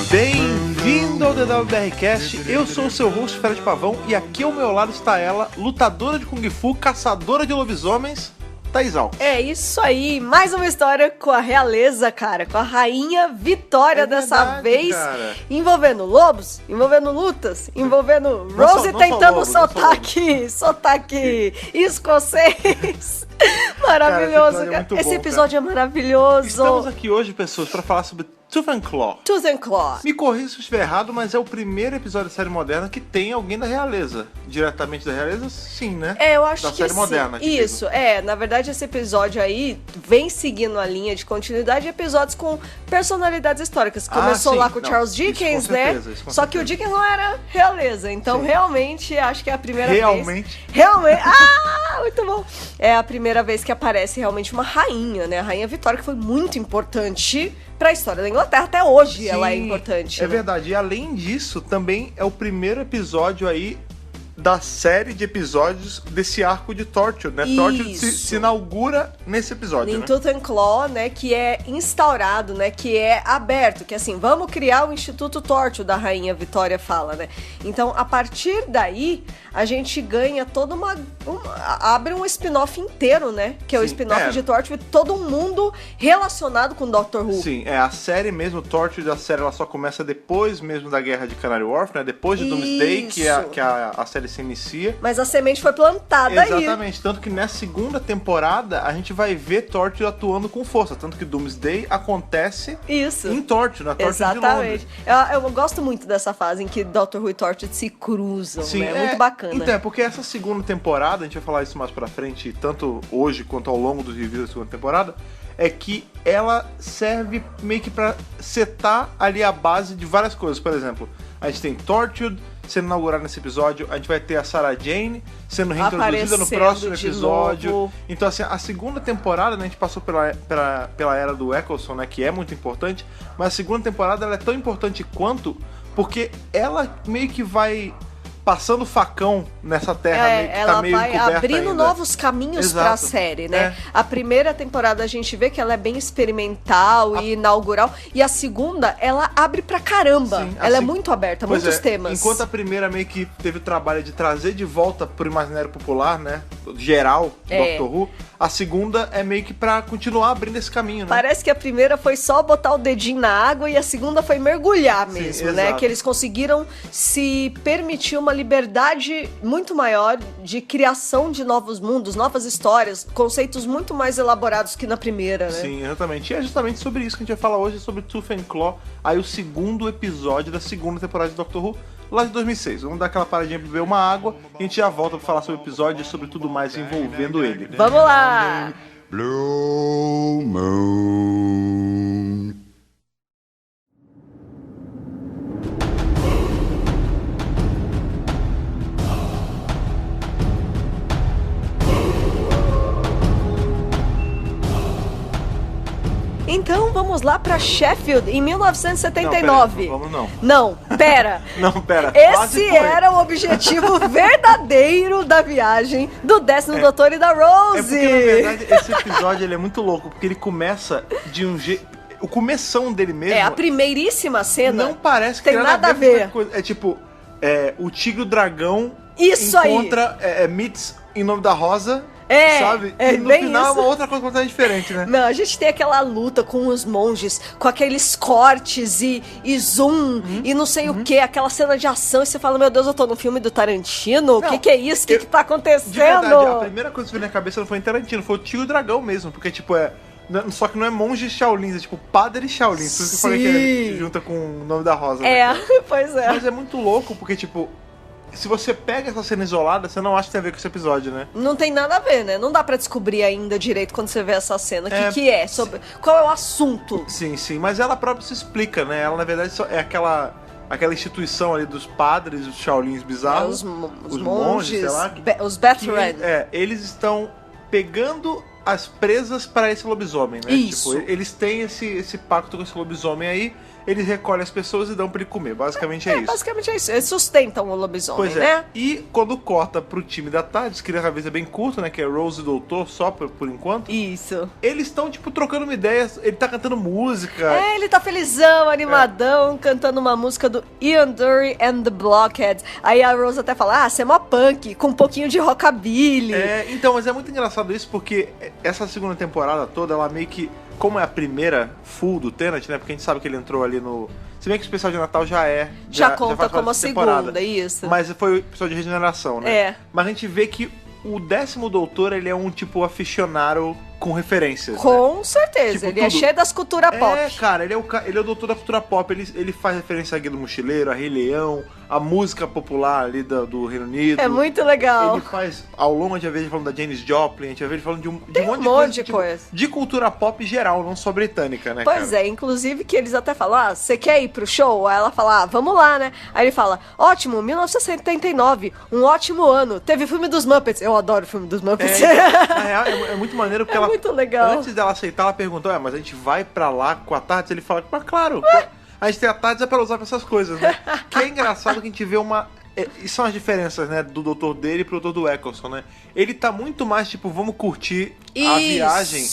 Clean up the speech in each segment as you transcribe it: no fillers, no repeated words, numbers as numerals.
Bem-vindo ao DWBRcast, eu sou o seu host, Fera de Pavão, e aqui ao meu lado está ela, lutadora de Kung Fu, caçadora de lobisomens, Thaís Alves. É isso aí, mais uma história com a realeza, cara, com a rainha Vitória dessa vez, cara. Envolvendo lobos, envolvendo lutas, envolvendo Rose tentando sotaque escocês. Maravilhoso, cara. Esse episódio é maravilhoso. Estamos aqui hoje, pessoas, para falar sobre Tooth and Claw. Tooth and Claw. Me corrija se eu estiver errado, mas é o primeiro episódio da série moderna que tem alguém da realeza. Diretamente da realeza, sim, né? É, eu acho da que série sim. Moderna. Isso, na verdade esse episódio aí vem seguindo a linha de continuidade de episódios com personalidades históricas. Começou lá com o Charles Dickens, né? Só que o Dickens não era realeza, então realmente acho que é a primeira vez. Realmente? Ah, muito bom. É a primeira vez que aparece realmente uma rainha, né? A Rainha Vitória, que foi muito importante pra história da Inglaterra, até hoje. Sim, ela é importante. É verdade, e além disso, também é o primeiro episódio aí da série de episódios desse arco de Torchwood, né? Isso. Torchwood se inaugura nesse episódio, em né? Tooth and Claw, né? Que é instaurado, né? Que é aberto, que assim, vamos criar o Instituto Torchwood, da Rainha Vitória fala, né? Então, a partir daí, a gente ganha toda abre um spin-off inteiro, né? Que é o spin-off de Torchwood, todo mundo relacionado com Doctor Who. Sim, a série mesmo, Torchwood, a série ela só começa depois mesmo da Guerra de Canary Wharf, né? Depois de Doomsday, que a série se inicia. Mas a semente foi plantada aí. Exatamente, tanto que nessa segunda temporada a gente vai ver Torchwood atuando com força, tanto que Doomsday acontece em Torchwood, na Torchwood de Londres. Eu gosto muito dessa fase em que Doctor Who e Torchwood se cruzam, sim, né? É muito bacana. Então, porque essa segunda temporada, a gente vai falar isso mais pra frente, tanto hoje quanto ao longo dos reviews da segunda temporada, é que ela serve meio que pra setar ali a base de várias coisas. Por exemplo, a gente tem Torchwood sendo inaugurado nesse episódio, a gente vai ter a Sarah Jane sendo reintroduzida no próximo episódio. Novo. Então, assim, a segunda temporada, né, a gente passou pela era do Eccleston, né, que é muito importante, mas a segunda temporada ela é tão importante quanto, porque ela meio que vai passando facão nessa terra meio que tá meio encoberta. Ela vai abrindo novos caminhos pra série, né? A primeira temporada a gente vê que ela é bem experimental e inaugural, e a segunda, ela abre pra caramba. Sim, ela é muito aberta, muitos temas. Enquanto a primeira meio que teve o trabalho de trazer de volta pro imaginário popular, né? Geral, Doctor Who, a segunda é meio que pra continuar abrindo esse caminho, né? Parece que a primeira foi só botar o dedinho na água e a segunda foi mergulhar mesmo, né? Que eles conseguiram se permitir uma liberdade muito maior de criação de novos mundos, novas histórias, conceitos muito mais elaborados que na primeira, né? Sim, exatamente. E é justamente sobre isso que a gente vai falar hoje, sobre Tooth and Claw, aí o segundo episódio da segunda temporada de Doctor Who, lá de 2006. Vamos dar aquela paradinha pra beber uma água e a gente já volta pra falar sobre o episódio e sobre tudo mais envolvendo ele. Vamos lá! Blue Moon. Então vamos lá pra Sheffield em 1979. Não, pera. Esse era o objetivo verdadeiro da viagem do 10º Doutor e da Rose. Porque, na verdade, esse episódio ele é muito louco, porque ele começa de um jeito... O começão dele mesmo... a primeiríssima cena. Não parece que tem nada a ver. É tipo, o tigre e o dragão isso encontra Mitz em nome da Rosa... sabe? E no final é uma outra coisa completamente diferente, né? Não, a gente tem aquela luta com os monges, com aqueles cortes e zoom e não sei o que, aquela cena de ação, e você fala, meu Deus, eu tô no filme do Tarantino? O que é isso? O que tá acontecendo? De verdade, a primeira coisa que veio na cabeça não foi em Tarantino, foi o Tio e o Dragão mesmo, porque tipo, só que não é monge Shaolin, é tipo padre Shaolin. Por isso que eu falei que junta com o nome da Rosa. Pois é. Mas é muito louco, porque tipo, se você pega essa cena isolada, você não acha que tem a ver com esse episódio, né? Não tem nada a ver, né? Não dá pra descobrir ainda direito quando você vê essa cena. O que é? Qual é o assunto? Sim, mas ela própria se explica, né? Ela, na verdade, é aquela instituição ali dos padres, os Shaolins bizarros. Os monges, sei lá. Os Brethren. Eles estão pegando as presas para esse lobisomem, né? Isso. Tipo, eles têm esse pacto com esse lobisomem aí, eles recolhem as pessoas e dão pra ele comer. Basicamente é isso. Basicamente é isso. Eles sustentam o lobisomem, Pois é. né? E quando corta pro time da tarde, que dessa vez é bem curto, né? Que é Rose e Doutor, só por enquanto. Isso. Eles estão, tipo, trocando uma ideia. Ele tá cantando música. É, ele tá felizão, animadão, cantando uma música do Ian Dury and the Blockheads. Aí a Rose até fala, você é mó punk, com um pouquinho de rockabilly. Então, mas é muito engraçado isso, porque essa segunda temporada toda, ela meio que... Como é a primeira full do Tennant, né? Porque a gente sabe que ele entrou ali no... Se bem que o especial de Natal já conta faz como a temporada. segunda, isso. Mas foi o episódio de regeneração, né? É. Mas a gente vê que o 10º Doutor, ele é um tipo aficionado com referências. Com né? certeza, Tipo, ele é tudo. cheio das culturas pop. Cara, ele é o doutor da cultura pop. Ele faz referência a Guia do Mochileiro, a Rei Leão, a música popular ali do Reino Unido. É muito legal. Ele faz, ao longo, a gente vai ver ele falando da Janis Joplin, a gente vai ver ele falando de um Tem um monte de coisa. Tipo, de cultura pop geral, não só britânica, né, Pois cara? é, inclusive que eles até falam, você quer ir pro show? Aí ela fala, vamos lá, né? Aí ele fala, ótimo, 1979, um ótimo ano, teve filme dos Muppets. Eu adoro o filme dos Muppets. Na real, é muito maneiro, porque É muito legal. Antes dela aceitar, ela perguntou, mas a gente vai pra lá com a Tardes? Ele fala, mas claro, a gente tem a Tardes é pra usar pra essas coisas, né? Que é engraçado que a gente vê uma... E são as diferenças, né, do doutor dele pro doutor do Eccleston, né? Ele tá muito mais, tipo, vamos curtir a viagem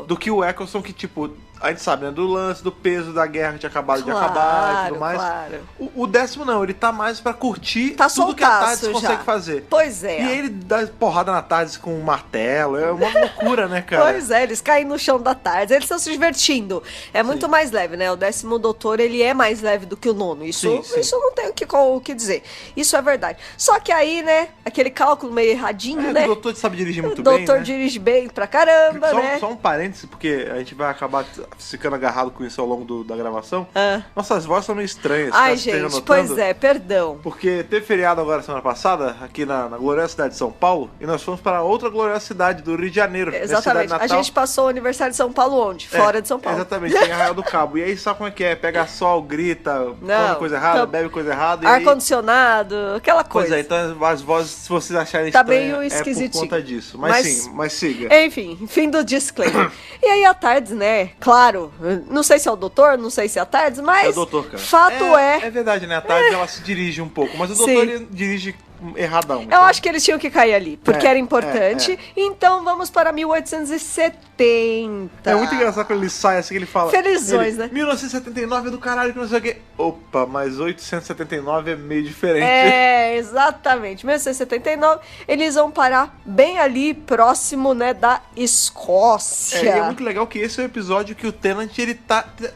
do que o Eccleston, que, tipo... A gente sabe, né? Do lance, do peso da guerra que tinha acabado de acabar e tudo mais. Claro. O 10º não, ele tá mais pra curtir Tá tudo que a Tardes soltaço consegue já. fazer. Pois é. E ele dá porrada na Tardes com um martelo. É uma loucura, né, cara? Pois é, eles caem no chão da tarde, eles estão se divertindo. É muito mais leve, né? O 10º Doutor, ele é mais leve do que o 9º. Isso não tem o que dizer. Isso é verdade. Só que aí, né, aquele cálculo meio erradinho, né? O doutor sabe dirigir muito o bem, doutor né? dirige bem pra caramba, né? Só um parêntese, porque a gente vai acabar ficando agarrado com isso ao longo da gravação. Ah. Nossas vozes são meio estranhas. Ai, caso esteja gente, notando. pois é, perdão. Porque teve feriado agora semana passada, aqui na gloriosa cidade de São Paulo, e nós fomos para outra gloriosa cidade do Rio de Janeiro. Exatamente. A gente passou o aniversário de São Paulo onde? Fora de São Paulo. Exatamente, tem Arraial do Cabo. E aí sabe como é que é? Pega sol, grita, come coisa errada, bebe coisa errada. Ar-condicionado, aquela coisa. Pois é, então as vozes, se vocês acharem tá estranha, meio é por conta disso. Mas siga. Enfim, fim do disclaimer. E aí a Tardes, né? Claro, não sei se é o doutor, não sei se é a Tardes, mas é o doutor, cara. Fato é... É verdade, né? A Tardes ela se dirige um pouco, mas o doutor ele dirige erradão. Eu acho que eles tinham que cair ali, porque era importante. Então vamos para 1870. É muito engraçado quando ele sai assim, que ele fala... Felizões, né? 1979 é do caralho, que não sei o quê. Opa, mas 879 é meio diferente. É, exatamente. 1979, eles vão parar bem ali, próximo, né, da Escócia. E é muito legal que esse é o episódio que o Tennant, ele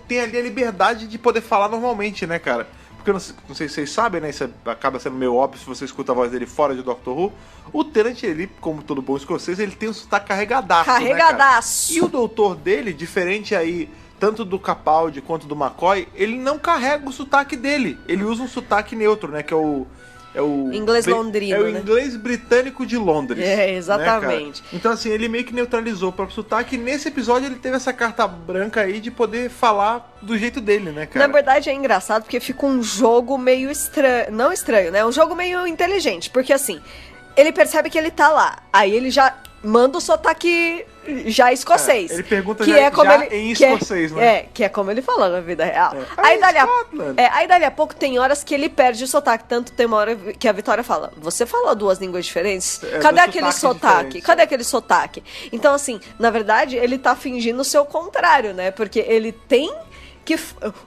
tem ali a liberdade de poder falar normalmente, né, cara? Porque eu não sei se vocês sabem, né? Isso acaba sendo meio óbvio se você escuta a voz dele fora de Doctor Who. O Tennant, ele, como todo bom escocês, ele tem um sotaque carregadaço, Carregadaço. Né, e o doutor dele, diferente aí, tanto do Capaldi quanto do McCoy, ele não carrega o sotaque dele. Ele usa um sotaque neutro, né? Que é o inglês londrino, é o inglês britânico de Londres. É, exatamente. Né, então, assim, ele meio que neutralizou o próprio sotaque. E nesse episódio ele teve essa carta branca aí de poder falar do jeito dele, né, cara? Na verdade é engraçado porque fica um jogo meio estranho. Não estranho, né? Um jogo meio inteligente. Porque assim, ele percebe que ele tá lá. Aí ele já manda o sotaque já escocês. Ele pergunta que já, é como já ele, em que escocês, né? Que é como ele fala na vida real. Aí dali a pouco tem horas que ele perde o sotaque. Tanto tem uma hora que a Vitória fala, você fala duas línguas diferentes? Cadê aquele sotaque? Cadê aquele sotaque? Então, assim, na verdade, ele tá fingindo o seu contrário, né? Porque ele tem... que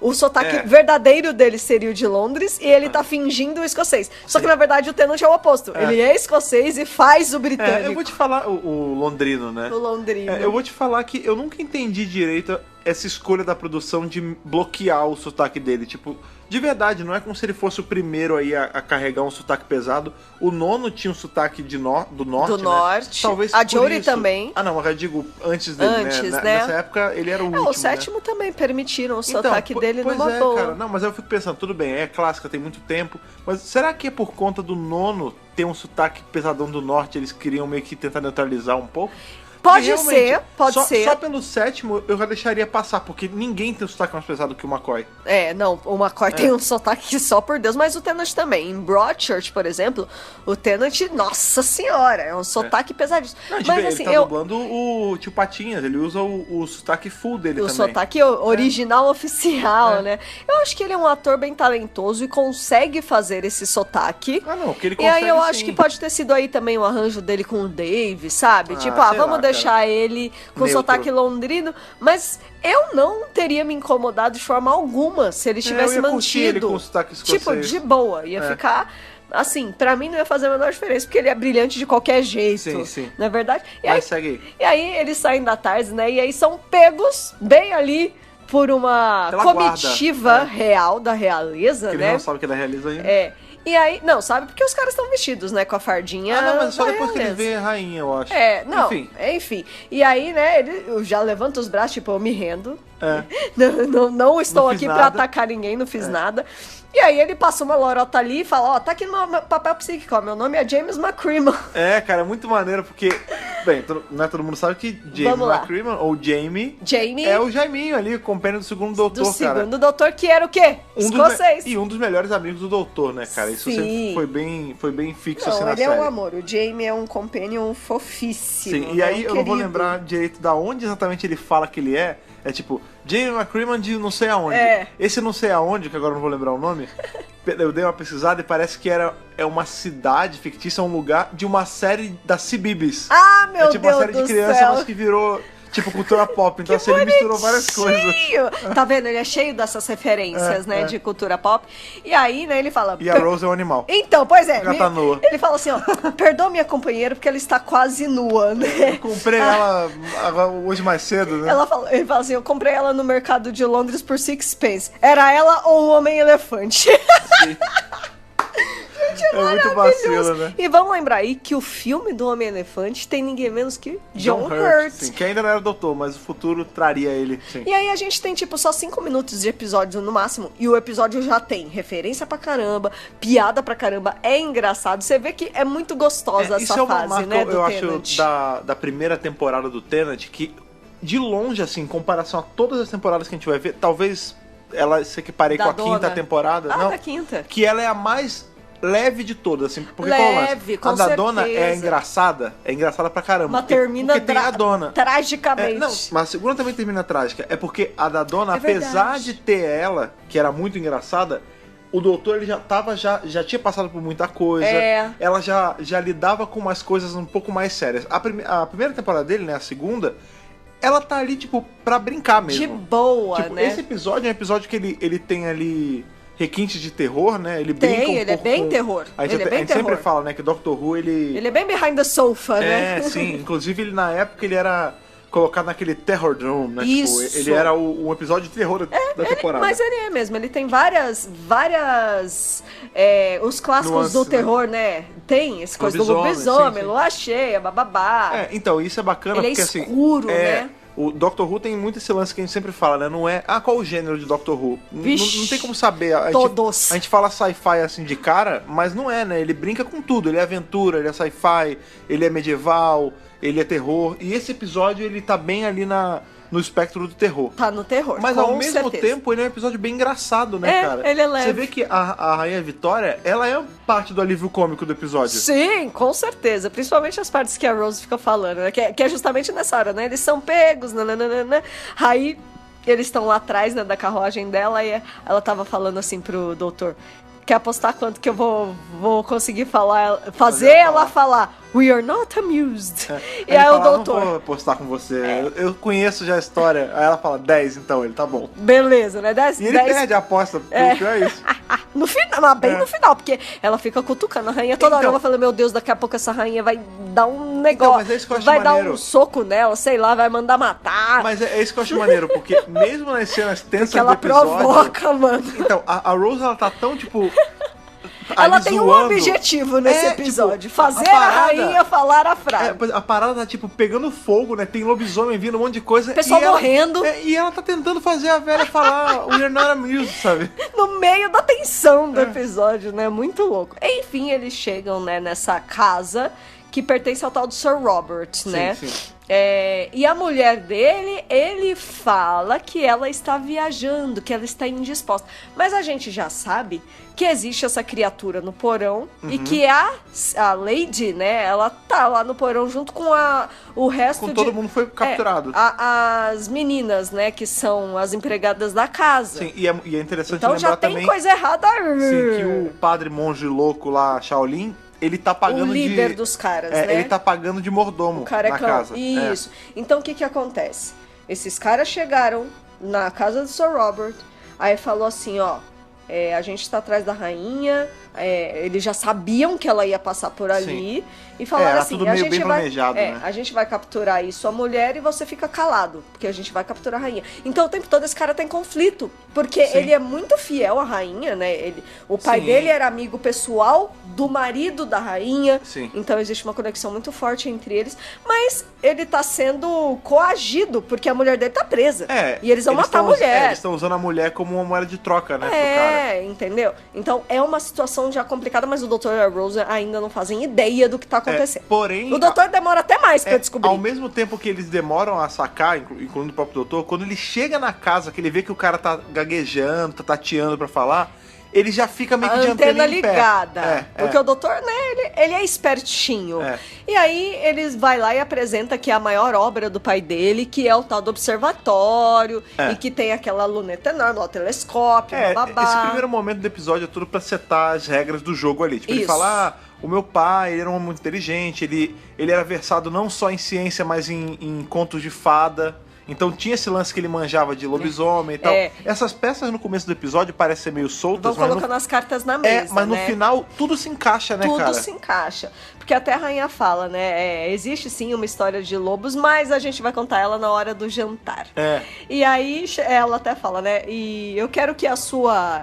o sotaque verdadeiro dele seria o de Londres e ele tá fingindo o escocês. Só que na verdade o Tennant é o oposto. Ele é escocês e faz o britânico. Eu vou te falar o londrino, né? O londrino. Eu vou te falar que eu nunca entendi direito essa escolha da produção de bloquear o sotaque dele. Tipo, de verdade, não é como se ele fosse o primeiro aí a carregar um sotaque pesado. O nono tinha um sotaque do norte, Do né? norte. Talvez a por Jodie isso... também. Ah, não, mas eu digo antes dele, Antes, né? Nessa época ele era o último, O sétimo também permitiram o Então, sotaque dele pois numa é, boa. cara. Não, mas eu fico pensando, tudo bem, é clássica, tem muito tempo, mas será que é por conta do nono ter um sotaque pesadão do norte, eles queriam meio que tentar neutralizar um pouco? Pode ser. Só pelo sétimo eu já deixaria passar, porque ninguém tem um sotaque mais pesado que o McCoy. Não, o McCoy tem um sotaque só por Deus, mas o Tennant também. Em Broadchurch, por exemplo, o Tennant, nossa senhora, é um sotaque pesadíssimo. Não, mas assim, ele tá dublando o Tio Patinhas, ele usa o sotaque full dele também. O sotaque original oficial, né? Eu acho que ele é um ator bem talentoso e consegue fazer esse sotaque. Porque ele consegue. E aí eu acho que pode ter sido aí também o arranjo dele com o Dave, sabe? Vamos deixar ele com sotaque londrino, mas eu não teria me incomodado de forma alguma se ele tivesse mantido. Ele com sotaque escocês. Tipo, de boa, ia ficar... Assim, pra mim não ia fazer a menor diferença, porque ele é brilhante de qualquer jeito. Sim. Não é verdade? Segue aí. E aí eles saem da tarde, né? E aí são pegos bem ali por uma comitiva real da realeza, que né? Ele não sabe que é da realeza ainda. E aí, não, sabe? Porque os caras estão vestidos, né, com a fardinha. Mas só depois que ele vê a rainha, eu acho. Enfim. E aí, né, ele já levanta os braços, tipo, eu me rendo. Não estou aqui pra atacar ninguém, não fiz nada. E aí ele passa uma lorota ali e fala, tá aqui no meu papel psíquico, meu nome é James McCrimmon. Cara, é muito maneiro, porque, bem, não é todo mundo sabe que James McCrimmon, ou Jamie, é o Jaiminho ali, o companheiro do segundo doutor, cara. Do segundo doutor, que era o quê? Escocês. E um dos melhores amigos do doutor, né, cara? Isso sempre foi bem fixo assim na série. Ele é um amor, o Jamie é um companion fofíssimo. Sim, e aí eu não vou lembrar direito da onde exatamente ele fala que ele é. É tipo, Jamie McCrimmon de não sei aonde. Esse não sei aonde, que agora eu não vou lembrar o nome, eu dei uma pesquisada e parece que é uma cidade fictícia, um lugar de uma série da CBeebies. Meu Deus do céu! É tipo uma série de criança, mas que virou... tipo cultura pop, então assim, ele misturou várias coisas. Tá vendo? Ele é cheio dessas referências, né, de cultura pop. E aí, né, ele fala... E a Rose é um animal. Então, pois é. Ela tá nua. Ele fala assim, perdoa minha companheira porque ela está quase nua, né? Eu comprei ela hoje mais cedo, né? Ele fala assim, eu comprei ela no mercado de Londres por 6 pence. Era ela ou o Homem-Elefante? Sim. É muito vacilo, né? E vamos lembrar aí que o filme do Homem-Elefante tem ninguém menos que John Hurt. Sim, que ainda não era doutor, mas o futuro traria ele. Sim. E aí a gente tem, tipo, só 5 minutos de episódio no máximo. E o episódio já tem referência pra caramba, piada pra caramba, é engraçado. Você vê que é muito gostosa essa fase, marca, né, do eu Tennant. acho, da primeira temporada do Tennant, que de longe, assim, em comparação a todas as temporadas que a gente vai ver, talvez ela se equipare com a quinta temporada. Não, da quinta. Que ela é a mais... leve de todas, assim, porque leve, com a da Dona é engraçada pra caramba. Mas termina tem a Dona. Tragicamente. Não, mas a segunda também termina trágica. É porque a da Dona, apesar de ter ela, que era muito engraçada, o doutor ele já tinha passado por muita coisa. Ela já lidava com umas coisas um pouco mais sérias. A primeira temporada dele, né, a segunda, ela tá ali, tipo, pra brincar mesmo. De boa, tipo, né? Esse episódio é um episódio que ele tem ali... requintes de terror, né? Ele brinca um pouco ele é bem terror. A gente sempre fala, né, que o Doctor Who, ele é bem behind the sofa, né? Sim. Inclusive, ele na época, ele era colocado naquele Terror Drone, né? Isso. Tipo, ele era um episódio de terror da temporada. Mas ele é mesmo. Ele tem várias os clássicos do terror, né? Tem esse coisa do lobisomem, lua cheia, bababá. Então, isso é bacana, ele porque é escuro, né? O Doctor Who tem muito esse lance que a gente sempre fala, né? Não é, qual o gênero de Doctor Who? Não tem como saber. A gente fala sci-fi assim de cara, mas não é, né? Ele brinca com tudo. Ele é aventura, ele é sci-fi, ele é medieval, ele é terror. E esse episódio, ele tá bem ali no espectro do terror. Tá no terror, mas ao mesmo tempo, ele é um episódio bem engraçado, né, cara? Ele é leve. Você vê que a Rainha Vitória, ela é parte do alívio cômico do episódio. Sim, com certeza. Principalmente as partes que a Rose fica falando, né? Que é justamente nessa hora, né? Eles são pegos, nananana. Aí eles estão lá atrás, né, da carruagem dela, e ela tava falando assim pro doutor: quer apostar quanto que eu vou conseguir fazer ela falar "We are not amused"? E aí o doutor... não vou apostar com você, eu conheço já a história. Aí ela fala 10, então ele tá bom. Beleza, né? 10, e ele perde a aposta, porque é isso. No final, mas bem no final, porque ela fica cutucando a rainha toda hora. Ela fala, meu Deus, daqui a pouco essa rainha vai dar um negócio, mas é isso que eu acho vai maneiro. Dar um soco nela, sei lá, vai mandar matar. Mas é isso que eu acho maneiro, porque mesmo nas cenas tensas porque ela do episódio... provoca, mano. Então, a Rose, ela tá tão, tipo... Ela tem um objetivo nesse episódio, tipo, fazer a rainha falar a frase. A parada tá, tipo, pegando fogo, né? Tem lobisomem vindo, um monte de coisa. O pessoal morrendo. E ela tá tentando fazer a velha falar "We are not amused", sabe? No meio da tensão do episódio, né? Muito louco. Enfim, eles chegam, né, nessa casa que pertence ao tal do Sir Robert, né? Sim. E a mulher dele, ele fala que ela está viajando, que ela está indisposta. Mas a gente já sabe que existe essa criatura no porão e que a Lady, né, ela tá lá no porão junto com o resto todo mundo foi capturado. As meninas, né, que são as empregadas da casa. Sim, e é interessante então lembrar já tem também, coisa errada. Sim, que o padre monge louco lá, Shaolin, ele tá pagando o líder dos caras, né? Ele tá pagando de mordomo na casa. Isso. Então o que acontece? Esses caras chegaram na casa do Sir Robert, aí falou assim, ó, a gente tá atrás da rainha, eles já sabiam que ela ia passar por ali. Sim. E falaram assim, tudo meio bem planejado, né? A gente vai capturar aí sua mulher e você fica calado, porque a gente vai capturar a rainha. Então o tempo todo esse cara tá em conflito, porque ele é muito fiel à rainha, né? O pai dele era amigo pessoal do marido da rainha, então existe uma conexão muito forte entre eles, mas ele tá sendo coagido, porque a mulher dele tá presa. E eles vão matar a mulher. Eles estão usando a mulher como uma moeda de troca, né? Pro cara. Entendeu? Então é uma situação já complicada, mas o doutor e a Rose ainda não fazem ideia do que tá acontecendo. Porém, o doutor demora até mais pra descobrir. Ao mesmo tempo que eles demoram a sacar, incluindo o próprio doutor, quando ele chega na casa, que ele vê que o cara tá gaguejando, tá tateando pra falar, ele já fica meio que de antena ligada. Porque o doutor, né, ele é espertinho. E aí eles vai lá e apresenta que é a maior obra do pai dele, que é o tal do observatório, e que tem aquela luneta enorme, lá, o telescópio, bababá. Esse primeiro momento do episódio é tudo pra setar as regras do jogo ali. Tipo, ele fala, o meu pai, ele era um homem muito inteligente, ele era versado não só em ciência, mas em contos de fada. Então tinha esse lance que ele manjava de lobisomem e tal. Essas peças no começo do episódio parecem ser meio soltas. Vão colocando as cartas na mesa, mas no final tudo se encaixa, né, cara? Tudo se encaixa. Porque até a rainha fala, né? Existe sim uma história de lobos, mas a gente vai contar ela na hora do jantar. E aí ela até fala, né? E eu quero que a sua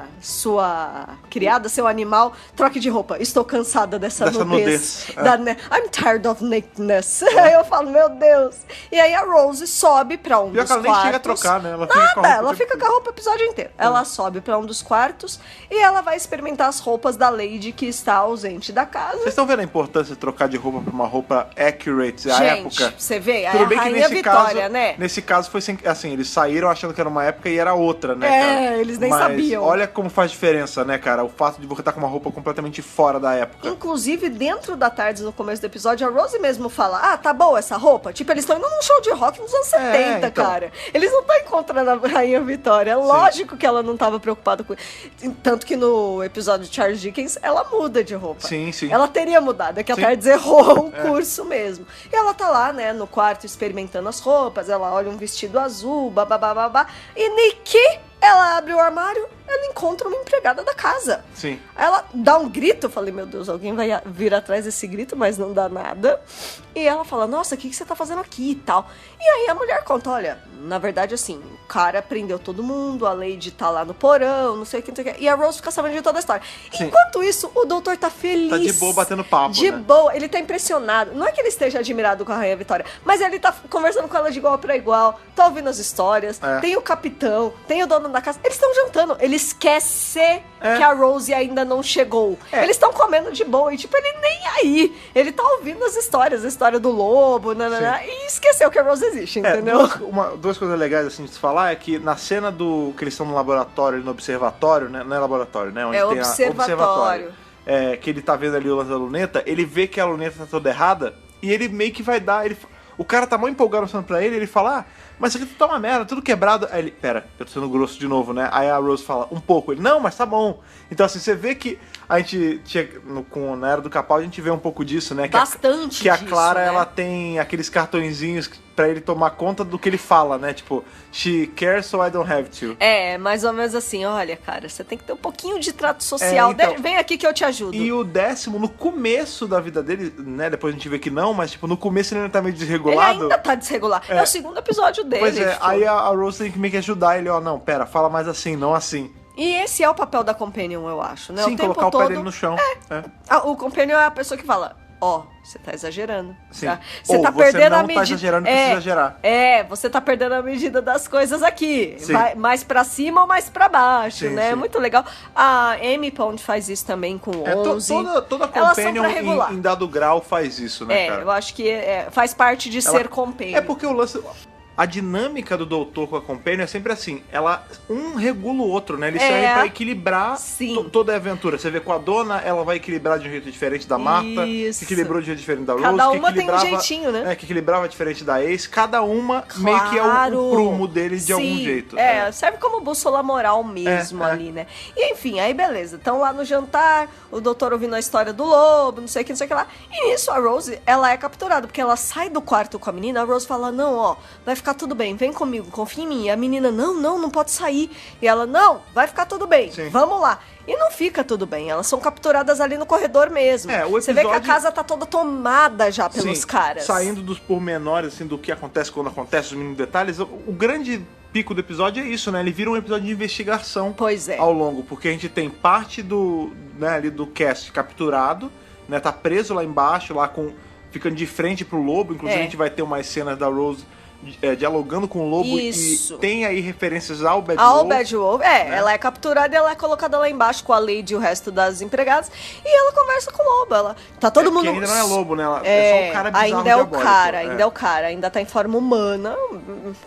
criada, seu animal, troque de roupa. Estou cansada dessa nudez. I'm tired of nakedness. Aí eu falo, meu Deus. E aí a Rose sobe pra um dos quartos. Ela nem chega a trocar, né? Ela fica com a roupa o episódio inteiro. Ela sobe pra um dos quartos e ela vai experimentar as roupas da Lady que está ausente da casa. Vocês estão vendo a importância de trocar de roupa pra uma roupa accurate à época? Gente, você vê, a rainha Vitória, né? Nesse caso foi assim, eles saíram achando que era uma época e era outra, né, cara? Eles nem sabiam. Olha como faz diferença, né, cara? O fato de você estar com uma roupa completamente fora da época. Inclusive, dentro da tarde, no começo do episódio, a Rose mesmo fala, tá boa essa roupa? Tipo, eles estão indo num show de rock nos anos 70, então. Cara. Eles não estão encontrando a rainha Vitória. É lógico que ela não estava preocupada com isso. Tanto que no episódio de Charles Dickens, ela muda de roupa. Sim. Ela teria mudado, é que a Tardes errou o curso mesmo. E ela tá lá, né, no quarto experimentando as roupas, ela olha um vestido azul, babá. E Nikki, ela abre o armário, ela encontra uma empregada da casa. Sim. Ela dá um grito, eu falei, meu Deus, alguém vai vir atrás desse grito, mas não dá nada. E ela fala, nossa, o que você tá fazendo aqui e tal? E aí a mulher conta, olha, na verdade assim, o cara prendeu todo mundo, a Lady tá lá no porão, não sei o que. E a Rose fica sabendo de toda a história. Sim. Enquanto isso, o doutor tá feliz. Tá de boa batendo papo, de boa, ele tá impressionado. Não é que ele esteja admirado com a Rainha Vitória, mas ele tá conversando com ela de igual pra igual, tá ouvindo as histórias, tem o capitão, tem o dono da casa. Eles estão jantando, ele esquece que a Rose ainda não chegou. Eles estão comendo de boa e tipo, ele nem aí. Ele tá ouvindo as histórias, a história do lobo, e esqueceu que a Rose existe, entendeu? Duas coisas legais assim de se falar é que na cena que eles estão no laboratório, no observatório, né? Não é laboratório, né? Onde tem observatório. Que ele tá vendo ali o lance da luneta, ele vê que a luneta tá toda errada e ele meio que vai dar. O cara tá muito empolgado mostrando pra ele fala, mas isso aqui tá uma merda, tudo quebrado. Aí ele, pera, eu tô sendo grosso de novo, né? Aí a Rose fala, um pouco. Ele, não, mas tá bom. Então assim, você vê que a gente tinha, na Era do Capaldi, a gente vê um pouco disso, né? Bastante que a Clara, disso, né? ela tem aqueles cartõezinhos pra ele tomar conta do que ele fala, né? Tipo, she cares so I don't have to. Mais ou menos assim, olha, cara, você tem que ter um pouquinho de trato social. Então, vem aqui que eu te ajudo. E o 10º, no começo da vida dele, né? Depois a gente vê que não, mas tipo, no começo ele ainda tá meio desregulado. Ele ainda tá desregulado. É o segundo episódio dele. Pois é, aí a Rose tem que meio que ajudar ele, não, pera, fala mais assim, não assim. E esse é o papel da Companion, eu acho, né? Sim, o tempo colocar todo, o pé dele no chão. O Companion é a pessoa que fala, ó, você tá exagerando. Sim. Tá? Você tá perdendo a medida. Tá exagerando, precisa exagerar. Você tá perdendo a medida das coisas aqui. Sim. Vai mais pra cima ou mais pra baixo, sim, né? Sim. Muito legal. A Amy Pond faz isso também com 11. Toda companion em dado grau faz isso, né, cara? Eu acho que faz parte de ser companion. É porque o lance... A dinâmica do doutor com a companion é sempre assim. Um regula o outro, né? Eles servem pra equilibrar toda a aventura. Você vê com a dona, ela vai equilibrar de um jeito diferente da Marta. Isso. Que equilibrou de um jeito diferente da Rose. Cada uma tem um jeitinho, né? Que equilibrava diferente da Ace. Cada uma meio que é o prumo deles de algum jeito. Serve como bússola moral mesmo ali, né? E enfim, aí beleza. Estão lá no jantar, o doutor ouvindo a história do lobo, não sei o que lá. E nisso a Rose, ela é capturada, porque ela sai do quarto com a menina, a Rose fala, não, ó, vai ficar tudo bem, vem comigo, confia em mim. E a menina, não pode sair. E ela, não, vai ficar tudo bem, vamos lá. E não fica tudo bem, elas são capturadas ali no corredor mesmo. Você vê que a casa tá toda tomada já pelos caras. Saindo dos pormenores, assim, do que acontece quando acontece, os mínimos detalhes, o grande pico do episódio é isso, né? Ele vira um episódio de investigação ao longo, porque a gente tem parte ali do cast capturado, né? Tá preso lá embaixo, ficando de frente pro lobo, inclusive a gente vai ter umas cenas da Rose dialogando com o lobo. Isso. E tem aí referências ao Bad Wolf. Ao Bad Wolf, ela é capturada e ela é colocada lá embaixo com a Lady e o resto das empregadas, e ela conversa com o lobo, tá todo mundo... Que ainda não é lobo, né? É só um cara bizarro, ainda é o cara, ainda tá em forma humana,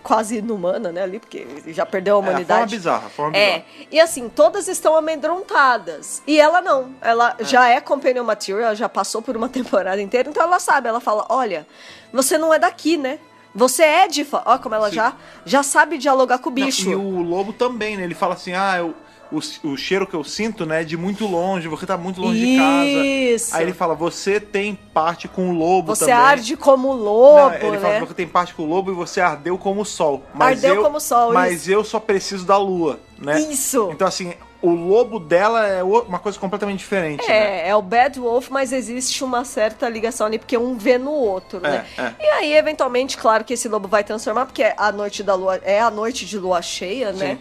quase inumana, né, ali, porque já perdeu a humanidade. Forma bizarra. E assim, todas estão amedrontadas, e ela não, ela já é companion material, ela já passou por uma temporada inteira, então ela sabe, ela fala, olha, você não é daqui, né? Você é de... Ó, como ela já sabe dialogar com o bicho. E o lobo também, né? Ele fala assim, o cheiro que eu sinto, né, é de muito longe, você tá muito longe de casa. Isso. Aí ele fala, você tem parte com o lobo você também. Você arde como o lobo, né? Ele fala, você tem parte com o lobo e você ardeu como o sol. Como o sol, Mas eu só preciso da lua, né? Isso. Então, assim... O lobo dela é uma coisa completamente diferente, né? É o Bad Wolf, mas existe uma certa ligação ali, porque um vê no outro, né? E aí, eventualmente, claro que esse lobo vai transformar, porque a noite de lua cheia, né?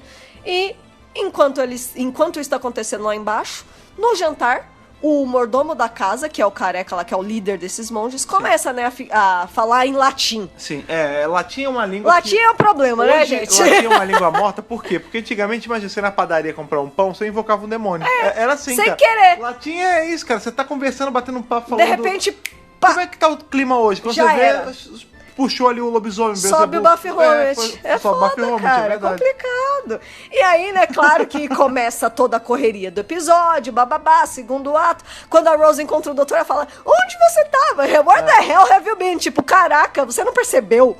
E enquanto isso está acontecendo lá embaixo, no jantar, o mordomo da casa, que é o careca lá, que é o líder desses monges, começa, né, a falar em latim. Sim, latim é uma língua Latim é um problema, né, gente? Latim é uma língua morta, por quê? Porque antigamente, imagina, você na padaria comprar um pão, você invocava um demônio. Era assim, sem cara. querer. Latim é isso, cara. Você tá conversando, batendo um papo, falando... De repente, como é que tá o clima hoje? Quando já você vê... Puxou ali o lobisomem. Sobe o Baphomet. Foda, cara, é complicado. E aí, né, claro que começa toda a correria do episódio, bababá, segundo ato. Quando a Rose encontra o doutor, ela fala, onde você tava? Where the hell have you been? Tipo, caraca, você não percebeu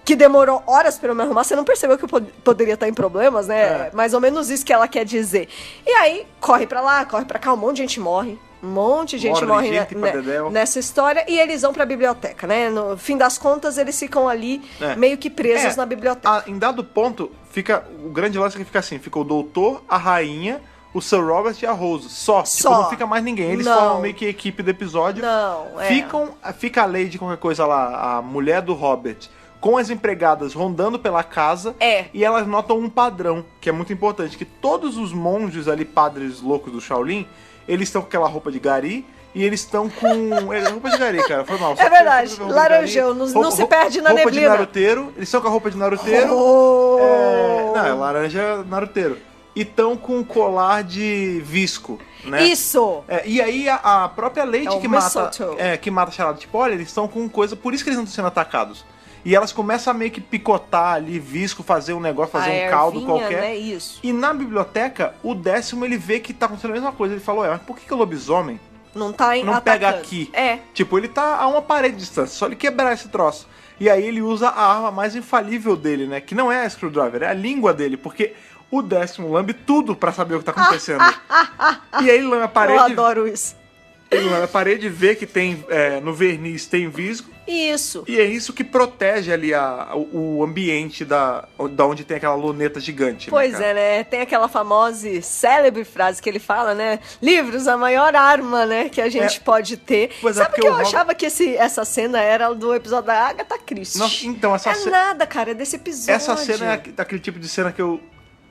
que demorou horas pra eu me arrumar? Você não percebeu que eu poderia estar em problemas, né? Mais ou menos isso que ela quer dizer. E aí, corre pra lá, corre pra cá, um monte de gente morre. Um monte de gente morre nessa história, e eles vão pra biblioteca, né? No fim das contas, eles ficam ali meio que presos na biblioteca. Em dado ponto, o grande lance que fica assim, fica o doutor, a rainha, o Sir Robert e a Rose. Só. Tipo, não fica mais ninguém. Eles formam meio que a equipe do episódio. Fica a Lady, qualquer coisa lá, a mulher do Robert, com as empregadas rondando pela casa, e elas notam um padrão, que é muito importante, que todos os monges ali, padres loucos do Shaolin, eles estão com aquela roupa de gari, e eles estão com... roupa de gari, cara, foi mal. É verdade, laranjão, não se perde na roupa neblina. Roupa de naruteiro, eles estão com a roupa de naruteiro. Não, é laranja naruteiro. E estão com um colar de visco, né? Isso! E aí a própria Lady que mata a charada, tipo, olha, eles estão com coisa, por isso que eles não estão sendo atacados. E elas começam a meio que picotar ali, visco, fazer um negócio, fazer um caldo qualquer. Né? Isso. E na biblioteca, o 10º, ele vê que tá acontecendo a mesma coisa. Ele falou, mas por que o lobisomem não pega aqui? Tipo, ele tá a uma parede de distância, só ele quebrar esse troço. E aí ele usa a arma mais infalível dele, né? Que não é a screwdriver, é a língua dele, porque o 10º lambe tudo pra saber o que tá acontecendo. E aí ele lambe a parede... Eu adoro isso. Ele lambe a parede, vê que tem, no verniz tem visgo. Isso. E é isso que protege ali o ambiente da onde tem aquela luneta gigante. Pois né? Tem aquela famosa e célebre frase que ele fala, né? Livros, a maior arma, né? Que a gente pode ter. Sabe que eu achava que essa cena era do episódio da Agatha Christie? Então, nada, cara, é desse episódio. Essa cena é daquele tipo de cena que eu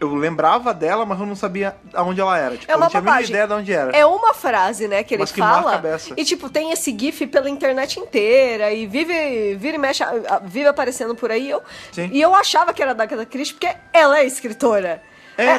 eu lembrava dela, mas eu não sabia aonde ela era. Tipo, É uma eu não tinha a mínima bobagem. ideia de onde era. É uma frase, né, que ele Mas que marca fala. a beça. E, tipo, tem esse gif pela internet inteira. E vira e mexe, vive aparecendo por aí. Sim. E eu achava que era da Agatha Christie, porque ela é escritora.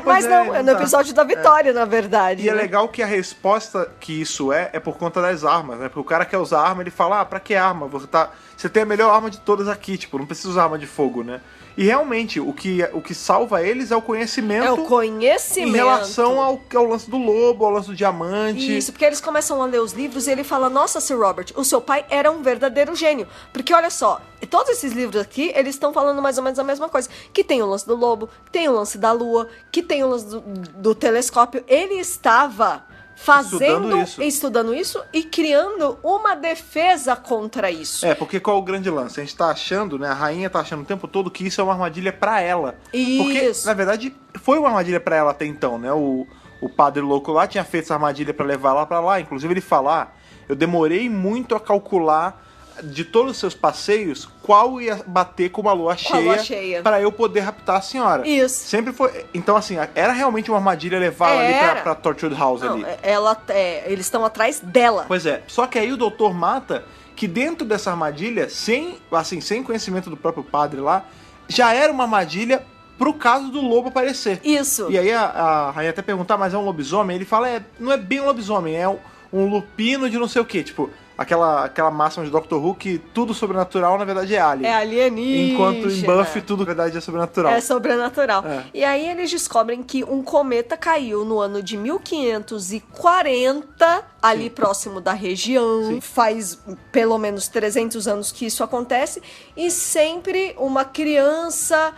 Mas não, é no episódio da Vitória, na verdade. E é né? legal que a resposta que isso é por conta das armas, né? Porque o cara quer usar arma, ele fala, pra que arma? Você tem a melhor arma de todas aqui, tipo, não precisa usar arma de fogo, né? E realmente, o que salva eles é o conhecimento. É o conhecimento. Em relação ao lance do lobo, ao lance do diamante. Isso, porque eles começam a ler os livros e ele fala, nossa, Sir Robert, o seu pai era um verdadeiro gênio. Porque olha só, todos esses livros aqui, eles estão falando mais ou menos a mesma coisa. Que tem o lance do lobo, tem o lance da lua, que tem o lance do telescópio. Ele estava estudando isso e criando uma defesa contra isso. Porque qual é o grande lance? A gente tá achando, né? A rainha tá achando o tempo todo que isso é uma armadilha pra ela. Isso. Porque, na verdade, foi uma armadilha pra ela até então, né? O padre louco lá tinha feito essa armadilha pra levar ela pra lá. Inclusive ele fala, eu demorei muito a calcular de todos os seus passeios, qual ia bater com uma lua cheia para eu poder raptar a senhora. Isso. Sempre foi. Então, assim, era realmente uma armadilha levar ela ali pra Tortured House. Não, ali. Eles estão atrás dela. Pois é. Só que aí o doutor mata que dentro dessa armadilha, sem conhecimento do próprio padre lá, já era uma armadilha pro caso do lobo aparecer. Isso. E aí a rainha até perguntar, mas é um lobisomem? Ele fala, não é bem um lobisomem, é um lupino de não sei o quê. Tipo, aquela máxima de Doctor Who que tudo sobrenatural, na verdade, é alien. É alienígena. Enquanto em Buffy, tudo, na verdade, é sobrenatural. É sobrenatural. E aí eles descobrem que um cometa caiu no ano de 1540, ali próximo da região. Sim. Faz pelo menos 300 anos que isso acontece. E sempre uma criança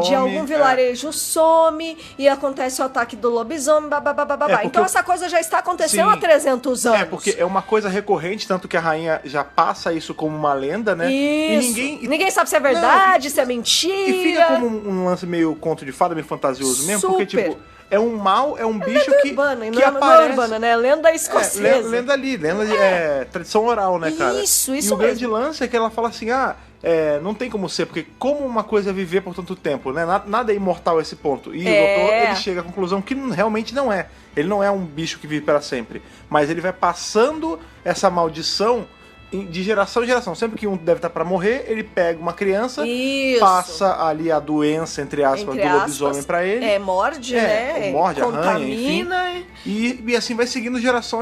de algum vilarejo some e acontece o ataque do lobisomem, babá. Então essa coisa já está acontecendo há 300 anos. Porque é uma coisa recorrente, tanto que a rainha já passa isso como uma lenda, né? Isso. E ninguém sabe se é verdade, se é mentira. E fica como um lance meio conto de fada, meio fantasioso mesmo, porque, tipo, é um mal, é um bicho que aparece... Não urbana, né? Lenda escocesa. Lenda de tradição oral, né, cara? Isso E o grande lance é que ela fala assim, não tem como ser, porque como uma coisa é viver por tanto tempo, né? Nada é imortal a esse ponto. E o doutor, ele chega à conclusão que realmente não é. Ele não é um bicho que vive para sempre. Mas ele vai passando essa maldição de geração em geração. Sempre que um deve estar para morrer, ele pega uma criança, passa ali a doença, entre aspas, do lobisomem para ele. Morde, né? Morde, contamina. Arranha, enfim. E assim vai seguindo geração.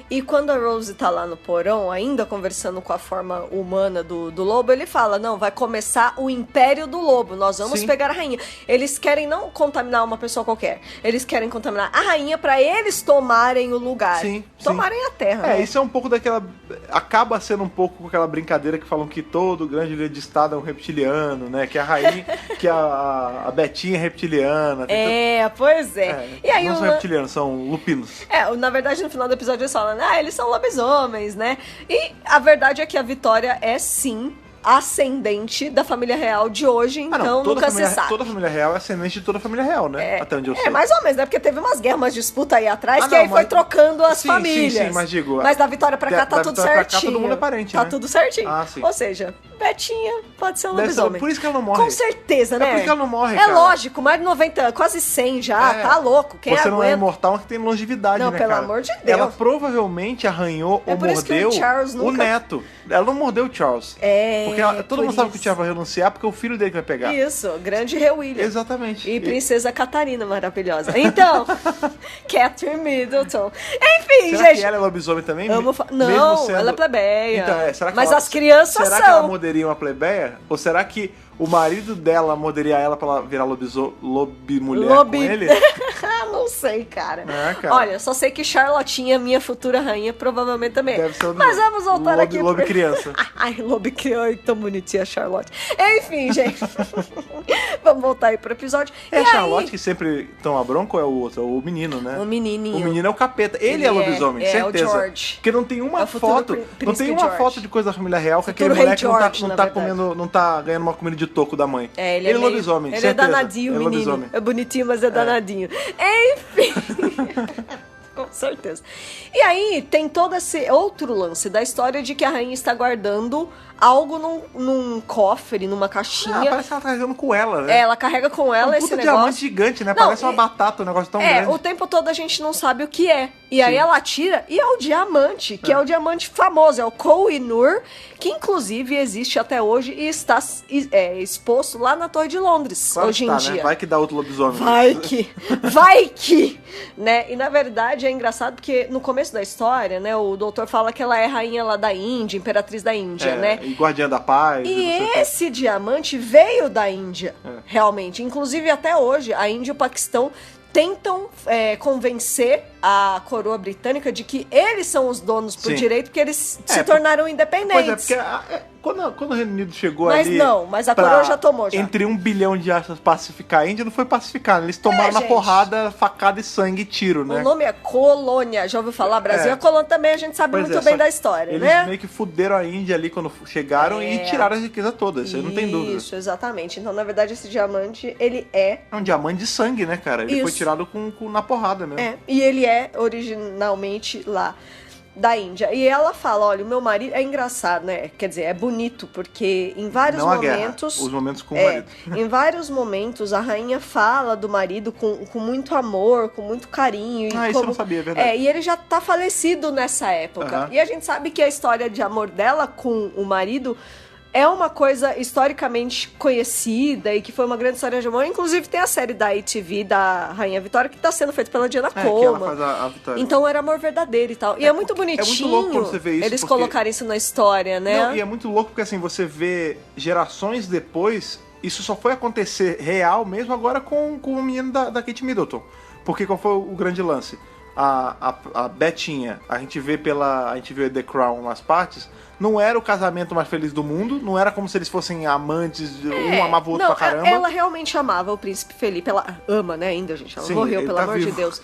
E quando a Rose tá lá no porão, ainda conversando com a forma humana do lobo, ele fala, não, vai começar o império do lobo, nós vamos pegar a rainha. Eles querem não contaminar uma pessoa qualquer, eles querem contaminar a rainha pra eles tomarem o lugar. Tomarem a terra. Né? Isso é um pouco daquela... Acaba sendo um pouco com aquela brincadeira que falam que todo grande líder de estado é um reptiliano, né? Que a rainha, que a Betinha é reptiliana. Pois é. E aí não são reptilianos, são lupinos. Na verdade, no final do episódio eles falam, eles são lobisomens, né? E a verdade é que a Vitória é, sim, ascendente da família real de hoje, então nunca se sabe. Toda a família real é ascendente de toda a família real, né? Até onde eu sei. Mais ou menos, né? Porque teve umas guerras, umas disputas aí atrás, aí foi trocando as famílias. Sim, mas digo... Mas da Vitória pra cá tá tudo certinho. Pra cá, todo mundo é parente, tá tudo certinho. Sim. Ou seja, Betinha pode ser um lobisomem. Por isso que ela não morre. Com certeza, né? É por isso que ela não morre, cara. Lógico, mais de 90, quase 100 já, tá louco. Quem Você aguenta? não é imortal, mas que tem longevidade, não, né, pelo cara? amor de Deus. Ela provavelmente arranhou ou mordeu o neto. Ela não mordeu o Charles. Porque todo mundo sabe que o Charles vai renunciar porque é o filho dele que vai pegar. Isso, grande Rei William. Exatamente. E Princesa Catarina, maravilhosa. Então, Catherine Middleton. Enfim, será que ela é lobisomem também? Não, sendo... ela é plebeia. Então, será que mas as crianças são. Será que ela morderia uma plebeia? Ou será que o marido dela morderia ela pra ela virar lobimulher com ele? Não sei, cara. Cara. Olha, só sei que Charlotinha, minha futura rainha, provavelmente também. Deve ser mas vamos voltar aqui. Lobo criança. Ai, lobo criança, tão bonitinha a Charlotte. Enfim, gente. Vamos voltar aí pro episódio. É a Charlotte que sempre toma bronca ou é o outro? O menino, né? O menininho. O menino é o capeta. Ele é lobisomem, certeza. É o George. Porque não tem uma foto. Não tem uma foto de coisa da família real que aquele moleque não tá comendo, não tá ganhando uma comida de toco da mãe. Ele é lobisomem, ele certeza. É danadinho, o menino. É bonitinho, mas é danadinho. Enfim. Com certeza. E aí tem todo esse outro lance da história de que a rainha está guardando algo num cofre, numa caixinha. Parece que ela tá carregando com ela, né? Ela carrega com ela esse negócio. Diamante gigante, né? Parece uma batata, um negócio tão grande. O tempo todo a gente não sabe o que é. E aí ela tira e é o diamante, que é o diamante famoso, é o Koh-i-Noor, que inclusive existe até hoje e está exposto lá na Torre de Londres, claro hoje em dia. Né? Vai que dá outro lobisomem. Vai que, né? E na verdade é engraçado porque no começo da história, né, o doutor fala que ela é rainha lá da Índia, imperatriz da Índia, né? E guardiã da paz. E esse diamante veio da Índia, realmente. Inclusive até hoje, a Índia e o Paquistão tentam convencer a coroa britânica de que eles são os donos por direito, porque eles se tornaram independentes. Pois é, porque quando o Reino Unido chegou mas a coroa já tomou, já. Entre 1 bilhão de asas pacificar a Índia, não foi pacificar, né? Eles tomaram na porrada, facada e sangue e tiro, né? O nome é colônia, já ouviu falar? Brasil é colônia também, a gente sabe muito bem da história, né? Eles meio que fuderam a Índia ali quando chegaram e tiraram a riqueza toda, isso aí não tem dúvida. Isso, exatamente. Então, na verdade, esse diamante, ele é um diamante de sangue, né, cara? Ele foi tirado na porrada mesmo. E ele é originalmente lá da Índia. E ela fala, olha, o meu marido... É engraçado, né? Quer dizer, é bonito, porque em vários momentos... Os momentos com o marido. Em vários momentos, a rainha fala do marido com muito amor, com muito carinho. Isso eu não sabia, é verdade. E ele já tá falecido nessa época. E a gente sabe que a história de amor dela com o marido é uma coisa historicamente conhecida e que foi uma grande história de amor. Inclusive tem a série da ITV da Rainha Vitória que está sendo feita pela Diana Coma. Que ela faz a Vitória. Então era amor verdadeiro e tal. E é muito bonitinho. É muito louco quando você vê isso. Eles colocarem isso na história, né? Não, e é muito louco porque assim, você vê gerações depois, isso só foi acontecer real mesmo agora com o menino da Kate Middleton. Porque qual foi o grande lance? A Betinha, a gente viu The Crown nas partes, não era o casamento mais feliz do mundo, não era como se eles fossem amantes, um amava o outro pra caramba. Ela realmente amava o príncipe Felipe, ela ama, né, ainda, gente, ela morreu, pelo amor de Deus.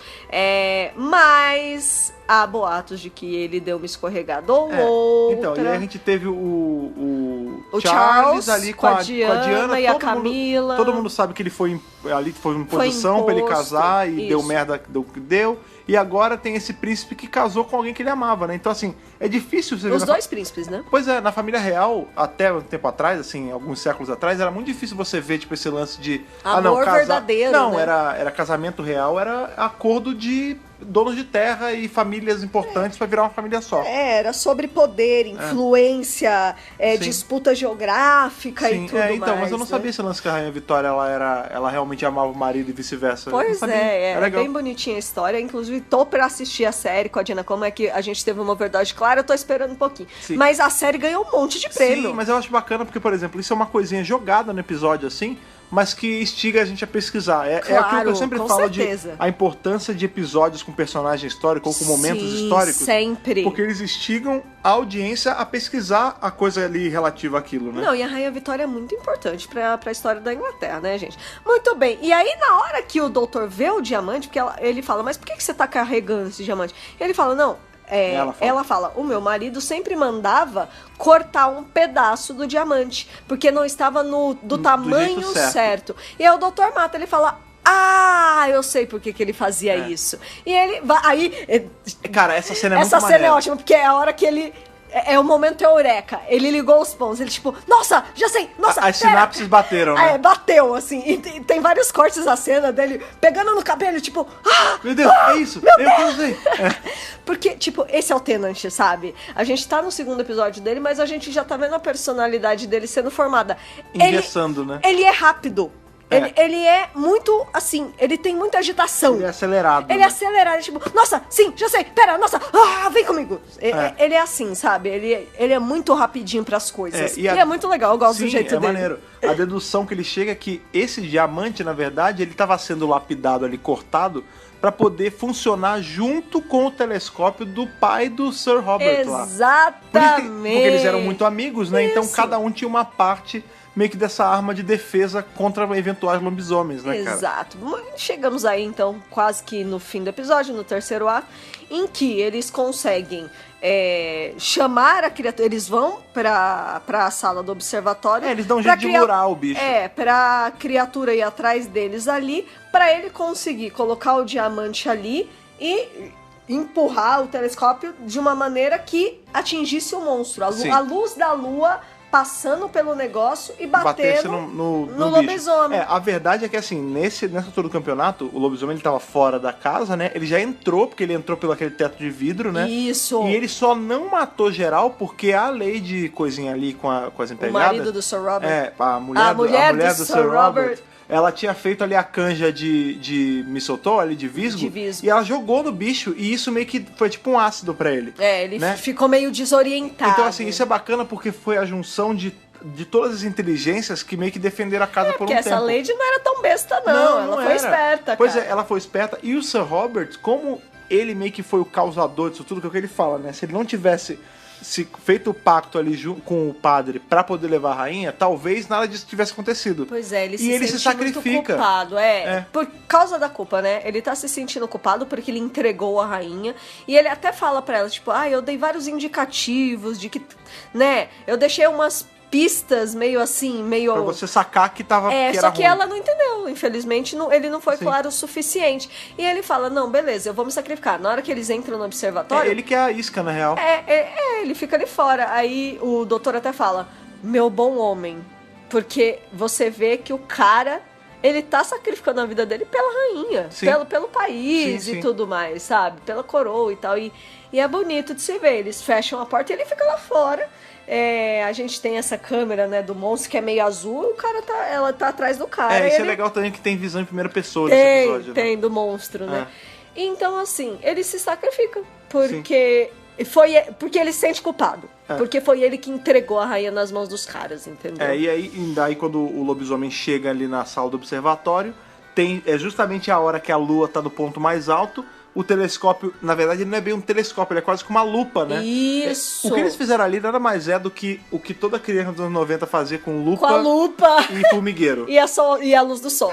Mas há boatos de que ele deu uma escorregada ou outra. Então, e aí a gente teve o Charles ali com a Diana e a Camila. Todo mundo sabe que ele foi em posição pra ele casar e deu merda do que deu. E agora tem esse príncipe que casou com alguém que ele amava, né? Então, assim, é difícil você ver... Os dois príncipes, né? Pois é, na família real, até um tempo atrás, assim, alguns séculos atrás, era muito difícil você ver, tipo, esse lance de... Amor verdadeiro, não, né? era casamento real, era acordo de donos de terra e famílias importantes pra virar uma família só. Era sobre poder, influência, disputa geográfica e tudo mais. Então, mas eu não sabia esse lance que a Rainha Vitória, ela realmente amava o marido e vice-versa. Pois é bem bonitinha a história. Inclusive, tô pra assistir a série com a Diana Como é que a gente teve uma verdade clara, eu tô esperando um pouquinho. Sim. Mas a série ganhou um monte de prêmio. Sim, mas eu acho bacana porque, por exemplo, isso é uma coisinha jogada no episódio, assim, mas que instiga a gente a pesquisar. Claro, aquilo que eu sempre falo certeza. de a importância de episódios com personagem histórico ou com momentos históricos. Sempre. Porque eles instigam a audiência a pesquisar a coisa ali relativa àquilo, né? Não, e a Rainha Vitória é muito importante pra história da Inglaterra, né, gente? Muito bem. E aí, na hora que o doutor vê o diamante, porque ele fala, mas por que você tá carregando esse diamante? E ele fala, não... Ela fala, o meu marido sempre mandava cortar um pedaço do diamante, porque não estava do tamanho certo. E aí o doutor mata, ele fala, eu sei por que ele fazia isso. E ele vai. Aí. Cara, essa cena é muito maneira. Essa cena é ótima, porque é a hora que ele. É o momento eureka. Ele ligou os pontos. Ele tipo, nossa, já sei, nossa. As sinapses bateram, né? Bateu, assim. E tem vários cortes da cena dele pegando no cabelo, tipo, meu Deus, é isso. Eu sei. Porque, tipo, esse é o Tennant, sabe? A gente tá no segundo episódio dele, mas a gente já tá vendo a personalidade dele sendo formada. Engessando, né? Ele é rápido. Ele é muito, assim, ele tem muita agitação. Ele é acelerado. Ele é acelerado, tipo, nossa, sim, já sei, pera, nossa, vem comigo. Ele é assim, sabe? Ele é muito rapidinho pras coisas. E é muito legal, eu gosto do jeito dele. Maneiro. A dedução que ele chega é que esse diamante, na verdade, ele tava sendo lapidado ali, cortado, pra poder funcionar junto com o telescópio do pai do Sir Robert lá. Exatamente. Porque eles eram muito amigos, né? Isso. Então cada um tinha uma parte meio que dessa arma de defesa contra eventuais lobisomens, né, cara? Exato. Chegamos aí, então, quase que no fim do episódio, no terceiro ato, em que eles conseguem chamar a criatura. Eles vão pra sala do observatório. Eles dão um jeito de murar o bicho. Pra criatura ir atrás deles ali, pra ele conseguir colocar o diamante ali e empurrar o telescópio de uma maneira que atingisse o monstro. Sim. A luz da lua passando pelo negócio e batendo no bicho. lobisomem. A verdade é que, assim, nessa altura do campeonato, o lobisomem ele tava fora da casa, né? Ele já entrou, porque ele entrou pelo aquele teto de vidro, né? Isso. E ele só não matou geral porque a Lady coisinha ali com as empregadas... O marido do Sir Robert. A mulher do Sir Robert. Ela tinha feito ali a canja de mistletoe, ali de visgo, e ela jogou no bicho, e isso meio que foi tipo um ácido pra ele. Ele ficou meio desorientado. Então, assim, isso é bacana porque foi a junção de todas as inteligências que meio que defenderam a casa por um tempo. Porque essa Lady não era tão besta, não. Ela foi esperta, Pois cara. ela foi esperta. E o Sir Robert, como ele meio que foi o causador disso tudo, que é o que ele fala, né? Se ele não tivesse feito o pacto ali com o padre pra poder levar a rainha, talvez nada disso tivesse acontecido. Pois é, ele se sacrifica. Muito culpado, por causa da culpa, né? Ele tá se sentindo culpado porque ele entregou a rainha e ele até fala pra ela, tipo, eu dei vários indicativos de que, né, eu deixei umas pistas meio assim, meio... Pra você sacar que tava... que só que ruim. ela não entendeu, infelizmente ele não foi claro o suficiente. E ele fala, não, beleza, eu vou me sacrificar. Na hora que eles entram no observatório... ele que é a isca, na real. Ele fica ali fora. Aí o doutor até fala, meu bom homem, porque você vê que o cara... Ele tá sacrificando a vida dele pela rainha, pelo país e tudo mais, sabe? Pela coroa e tal. E é bonito de se ver. Eles fecham a porta e ele fica lá fora. A gente tem essa câmera, né, do monstro que é meio azul e ela tá atrás do cara. Isso é legal também que tem visão em primeira pessoa nesse episódio. Tem, do monstro, né? Então, assim, ele se sacrifica. Porque ele se sente culpado. Porque foi ele que entregou a rainha nas mãos dos caras, entendeu? E daí quando o lobisomem chega ali na sala do observatório, é justamente a hora que a lua tá no ponto mais alto. O telescópio, na verdade, ele não é bem um telescópio, ele é quase como uma lupa, né? Isso! O que eles fizeram ali nada mais é do que o que toda criança dos anos 90 fazia com lupa, e formigueiro. E a luz do sol.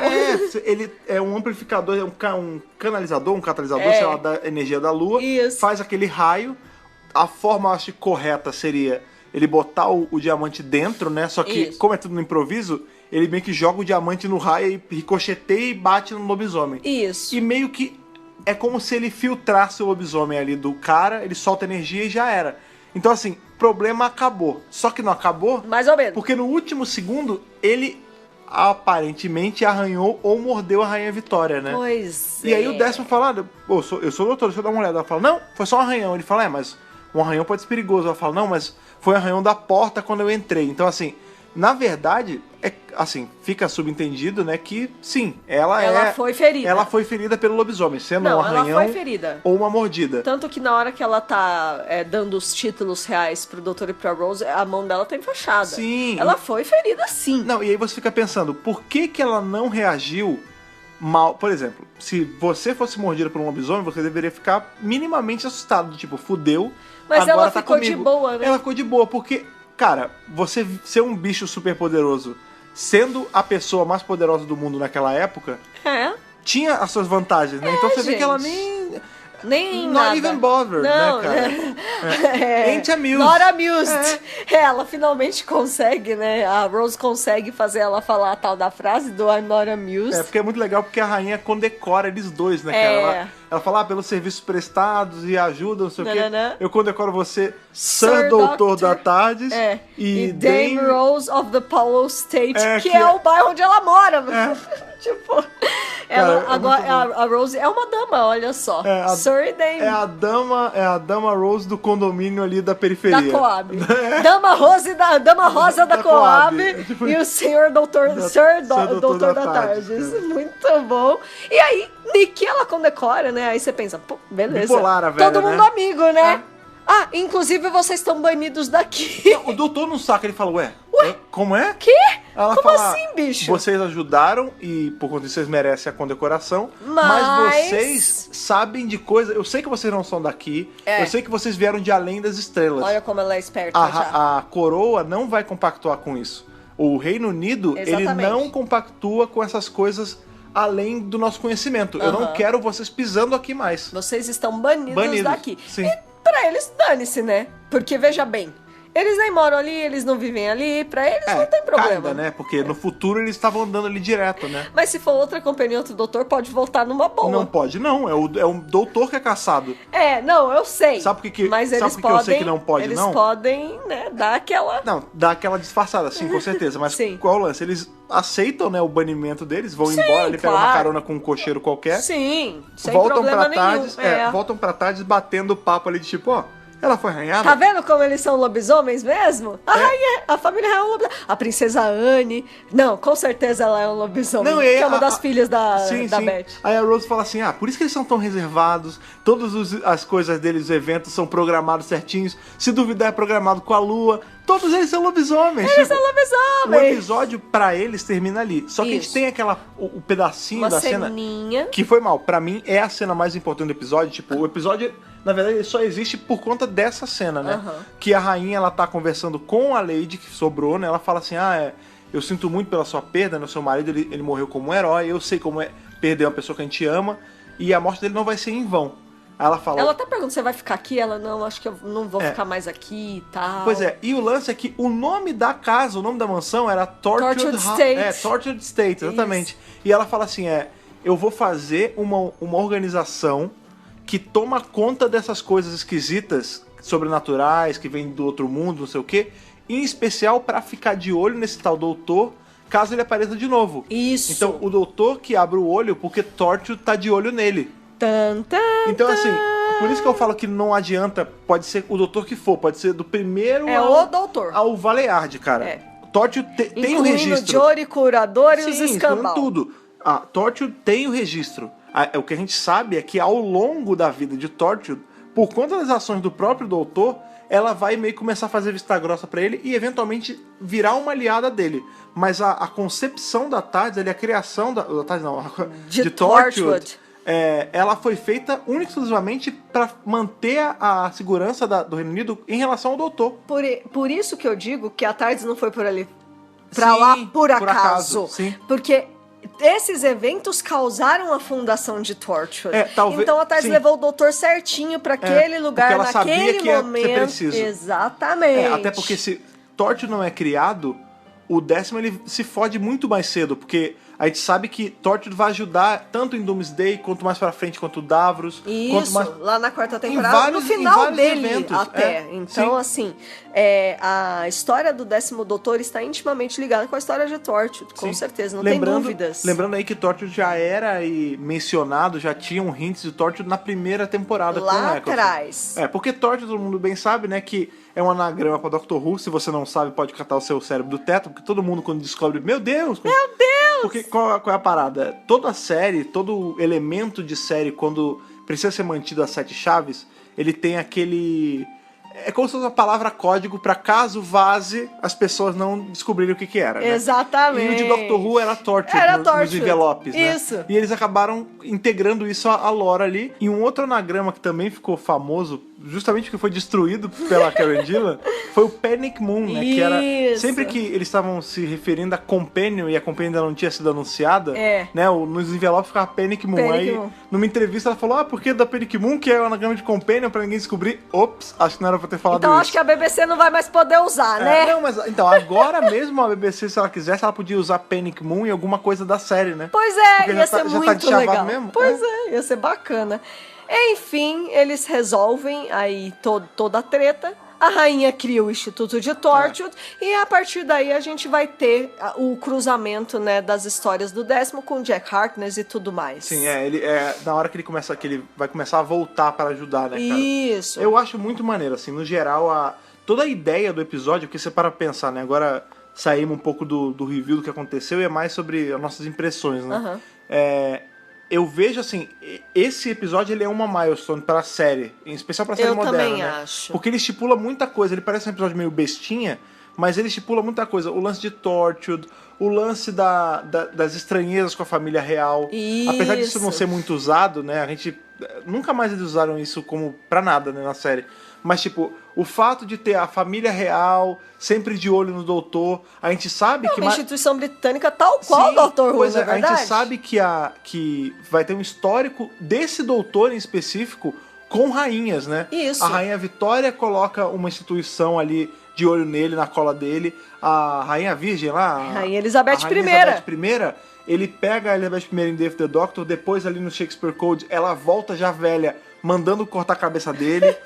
Ele é um amplificador, um canalizador, um catalisador, sei lá, da energia da lua. Isso. Faz aquele raio. A forma, eu acho, correta seria ele botar o diamante dentro, né? Só que, como é tudo no improviso, ele meio que joga o diamante no raio e ricocheteia e bate no lobisomem. Isso. E meio que é como se ele filtrasse o lobisomem ali do cara, ele solta energia e já era. Então, assim, problema acabou. Só que não acabou... Mais ou menos. Porque no último segundo, ele aparentemente arranhou ou mordeu a Rainha Vitória, né? Pois E aí o Décimo fala, eu sou doutor, deixa eu dar uma olhada. Ela fala, não, foi só um arranhão. Ele fala, mas um arranhão pode ser perigoso. Ela fala, não, mas foi um arranhão da porta quando eu entrei. Então, assim, na verdade, fica subentendido, né, que sim, ela foi ferida. Ela foi ferida pelo lobisomem, sendo um arranhão ela foi ferida. Ou uma mordida. Tanto que na hora que ela tá dando os títulos reais pro Doutor e pra Rose, a mão dela tá enfaixada. Sim. Ela foi ferida, sim. Não, e aí você fica pensando, por que ela não reagiu mal? Por exemplo, se você fosse mordida por um lobisomem, você deveria ficar minimamente assustado, tipo, fudeu. Mas agora ela tá ficou comigo. de boa, né? Ela ficou de boa, porque, cara, você ser um bicho super poderoso, sendo a pessoa mais poderosa do mundo naquela época, tinha as suas vantagens, né? Então você vê que ela nem nada. Not even bothered, não, né, cara? Ain't amused. Not amused. Ela finalmente consegue, né? A Rose consegue fazer ela falar a tal da frase do I'm not amused. Porque é muito legal porque a rainha condecora eles dois, né, cara? Ela fala, pelos serviços prestados e ajuda, não sei o quê. Eu condecoro você, Sir Doutor da Tardes e Dame Rose of the Paulo State, que é o bairro onde ela mora. Tipo, ela, agora a Rose é uma dama, olha só. Sir e Dame. É a dama Rose do condomínio ali da periferia. Da Coab. Dama Rosa da Coab. Tipo, e o Sr. Doutor da Tardes. Muito bom. E aí, Nick, ela condecora, né? Aí você pensa, pô, beleza. Bipolar, a velha, todo mundo amigo, né? Inclusive vocês estão banidos daqui. Não, o doutor não saca, ele fala, ué? Como é? Quê? Ela Como fala, assim, bicho? Vocês ajudaram e por conta disso vocês merecem a condecoração, mas vocês sabem de coisa. Eu sei que vocês não são daqui, eu sei que vocês vieram de além das estrelas. Olha como ela é esperta a coroa não vai compactuar com isso. O Reino Unido, ele não compactua com essas coisas além do nosso conhecimento. Eu não quero vocês pisando aqui mais. Vocês estão banidos daqui. Sim. E pra eles, dane-se, né? Porque, veja bem, Eles nem moram ali, eles não vivem ali, pra eles não tem problema. Ainda, né? Porque no futuro eles estavam andando ali direto, né? Mas se for outra companhia, outro doutor, pode voltar numa boa. Não pode, não. É o doutor que é caçado. Não, eu sei. Sabe por que, mas sabe eles por que podem, eu sei que não pode, eles não? Eles podem, né, dar aquela... Não, dá aquela disfarçada, sim, com certeza. Mas Sim. qual é o lance? Eles aceitam, né, o banimento deles, vão embora, ele pega uma carona com um cocheiro qualquer. Sim, sem voltam problema pra Tardes, nenhum. voltam pra Tardes batendo papo ali de tipo, ó, ela foi arranhada. Tá vendo como eles são lobisomens mesmo? A família real é um lobisomem. A princesa Anne. Não, com certeza ela é um lobisomem. Que é uma das filhas da Beth. Aí a Rose fala assim, por isso que eles são tão reservados, todas as coisas deles, os eventos são programados certinhos, se duvidar é programado com a lua, todos eles são lobisomens. Eles são lobisomens. O episódio pra eles termina ali. Só que a gente tem o pedacinho da ceninha. Cena que foi mal. Pra mim é a cena mais importante do episódio. Tipo, o episódio, na verdade, ele só existe por conta dessa cena, né? Que a rainha, ela tá conversando com a Lady, que sobrou, né? Ela fala assim, eu sinto muito pela sua perda, né? O seu marido, ele morreu como um herói, eu sei como é perder uma pessoa que a gente ama, e a morte dele não vai ser em vão. Aí ela fala... Ela até pergunta, você vai ficar aqui? Ela, não, acho que eu não vou ficar mais aqui e tal. Pois é, e o lance é que o nome da casa, o nome da mansão era Tortured State. Tortured State, exatamente. Isso. E ela fala assim, eu vou fazer uma organização que toma conta dessas coisas esquisitas, sobrenaturais, que vêm do outro mundo, não sei o quê, em especial pra ficar de olho nesse tal doutor, caso ele apareça de novo. Isso. Então, o doutor que abre o olho, porque Tortured tá de olho nele. Então, assim, por isso que eu falo que não adianta, pode ser o doutor que for, pode ser do primeiro o doutor ao Valeyard, cara. Tortured tem o registro. Jory, Curador e os Escambau. Tudo. Tortured tem o registro. O que a gente sabe é que ao longo da vida de Tortured, por conta das ações do próprio doutor, ela vai meio que começar a fazer vista grossa pra ele e eventualmente virar uma aliada dele. Mas a concepção da Tardes, a criação de Tortured, ela foi feita única e exclusivamente para manter a segurança do Reino Unido em relação ao doutor. Por isso que eu digo que a Tardes não foi por ali pra lá por acaso. Sim. Porque esses eventos causaram a fundação de Torchwood. Então a Tardes levou o doutor certinho para aquele lugar, ela naquele sabia que momento. Ia ser preciso. Exatamente. Até porque se Torchwood não é criado, o 10º ele se fode muito mais cedo, porque a gente sabe que Torchwood vai ajudar tanto em Doomsday, quanto mais pra frente, quanto Davros. Isso, lá na 4ª temporada, no final dele eventos. até. Então, assim, a história do 10º Doutor está intimamente ligada com a história de Torchwood, com certeza, não tem dúvidas. Lembrando aí que Torchwood já era mencionado, já tinha um hints de Torchwood na primeira temporada. Lá atrás. Porque Torchwood, todo mundo bem sabe, né, que é um anagrama pra Doctor Who. Se você não sabe, pode catar o seu cérebro do teto, porque todo mundo quando descobre, meu Deus! Porque qual é a parada? Toda série, todo elemento de série, quando precisa ser mantido às 7 chaves, ele tem aquele... É como se fosse uma palavra código pra caso vaze, as pessoas não descobrirem o que era, né? Exatamente. E o de Doctor Who era Torchwood nos envelopes, né? Isso. E eles acabaram integrando isso à lore ali. E um outro anagrama que também ficou famoso, justamente porque foi destruído pela Karen Gillan, foi o Panic Moon, né? Isso. Que era... Sempre que eles estavam se referindo a Companion e a Companion ainda não tinha sido anunciada, né? Nos envelopes ficava Panic Moon. Numa entrevista ela falou, por que da Panic Moon, que é o anagrama de Companion, pra ninguém descobrir? Ops, acho que não era pra ter falado então, isso. Acho que a BBC não vai mais poder usar, né? Não, mas então, agora mesmo a BBC, se ela quisesse, ela podia usar Panic Moon em alguma coisa da série, né? Pois é, porque ia ser muito legal. Mesmo? Pois ia ser bacana. Enfim, eles resolvem aí toda a treta. A rainha cria o Instituto de Torchwood e a partir daí a gente vai ter o cruzamento, né, das histórias do 10º com Jack Harkness e tudo mais. Sim, na hora que ele vai começar a voltar para ajudar, né, cara? Isso. Eu acho muito maneiro, assim, no geral, toda a ideia do episódio, porque você para pensar, né, agora saímos um pouco do review do que aconteceu e é mais sobre as nossas impressões, né? Eu vejo, assim, esse episódio ele é uma milestone para a série, em especial para a série moderna, né? Eu também acho. Porque ele estipula muita coisa, ele parece um episódio meio bestinha, mas ele estipula muita coisa. O lance de Torchwood, o lance das estranhezas com a família real. Isso. Apesar disso não ser muito usado, né? A gente... Nunca mais eles usaram isso como pra nada, né, na série. Mas, tipo, o fato de ter a família real sempre de olho no doutor, a gente sabe que... Uma instituição britânica tal qual o Dr. Who, na verdade. A gente sabe que vai ter um histórico desse doutor em específico com rainhas, né? Isso. A Rainha Vitória coloca uma instituição ali de olho nele, na cola dele. A Rainha Virgem lá... Rainha Elizabeth I. Elizabeth I, ele pega a Elizabeth I em David the Doctor, depois ali no Shakespeare Code, ela volta já velha, mandando cortar a cabeça dele.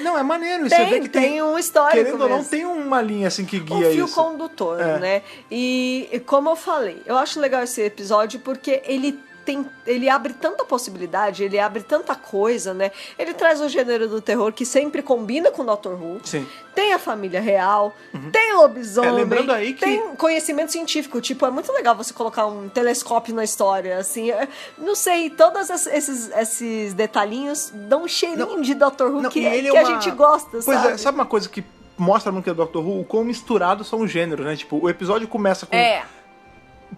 Não, é maneiro. Você vê que tem um histórico querendo ou não, mesmo. tem uma linha assim que guia isso. Um fio condutor, né? E como eu falei, eu acho legal esse episódio porque ele abre tanta possibilidade, ele abre tanta coisa, né? Ele traz o gênero do terror que sempre combina com o Dr. Who. Sim. Tem a família real, tem lobisomem, lembrando aí que... tem conhecimento científico. Tipo, é muito legal você colocar um telescópio na história, assim. Não sei, todos esses detalhinhos dão um cheirinho de Dr. Who que a gente gosta, pois sabe? É, sabe uma coisa que mostra muito que é Dr. Who? O quão misturados são os gêneros, né? Tipo, o episódio começa com...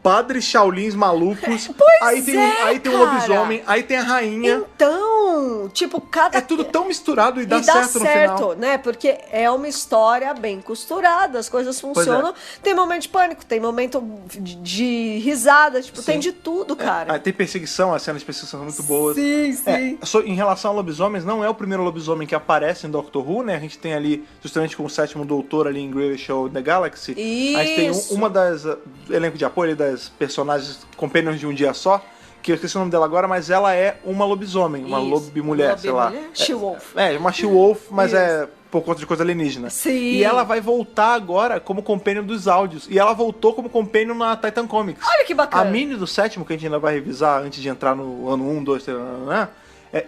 padres Shaolins malucos, aí tem um lobisomem, aí tem a rainha. Então, tipo, cada... É tudo tão misturado e dá certo no final. Né? Porque é uma história bem costurada, as coisas funcionam. Tem momento de pânico, tem momento de risada, tipo, tem de tudo, cara. Tem perseguição, as cenas de perseguição são muito boas. Sim. Em relação a lobisomens, não é o primeiro lobisomem que aparece em Doctor Who, né? A gente tem ali, justamente com o 7º doutor ali em Greatest Show the Galaxy. Isso. A gente tem uma das... elenco de apoio das personagens Companions de Um Dia Só, que eu esqueci o nome dela agora, mas ela é uma lobisomem, uma lobimulher, sei lá. She-Wolf. Uma She-Wolf, mas é por conta de coisa alienígena. Sim. E ela vai voltar agora como companion dos áudios. E ela voltou como companion na Titan Comics. Olha que bacana. A mini do 7º, que a gente ainda vai revisar antes de entrar no ano 1, 2, 3, né?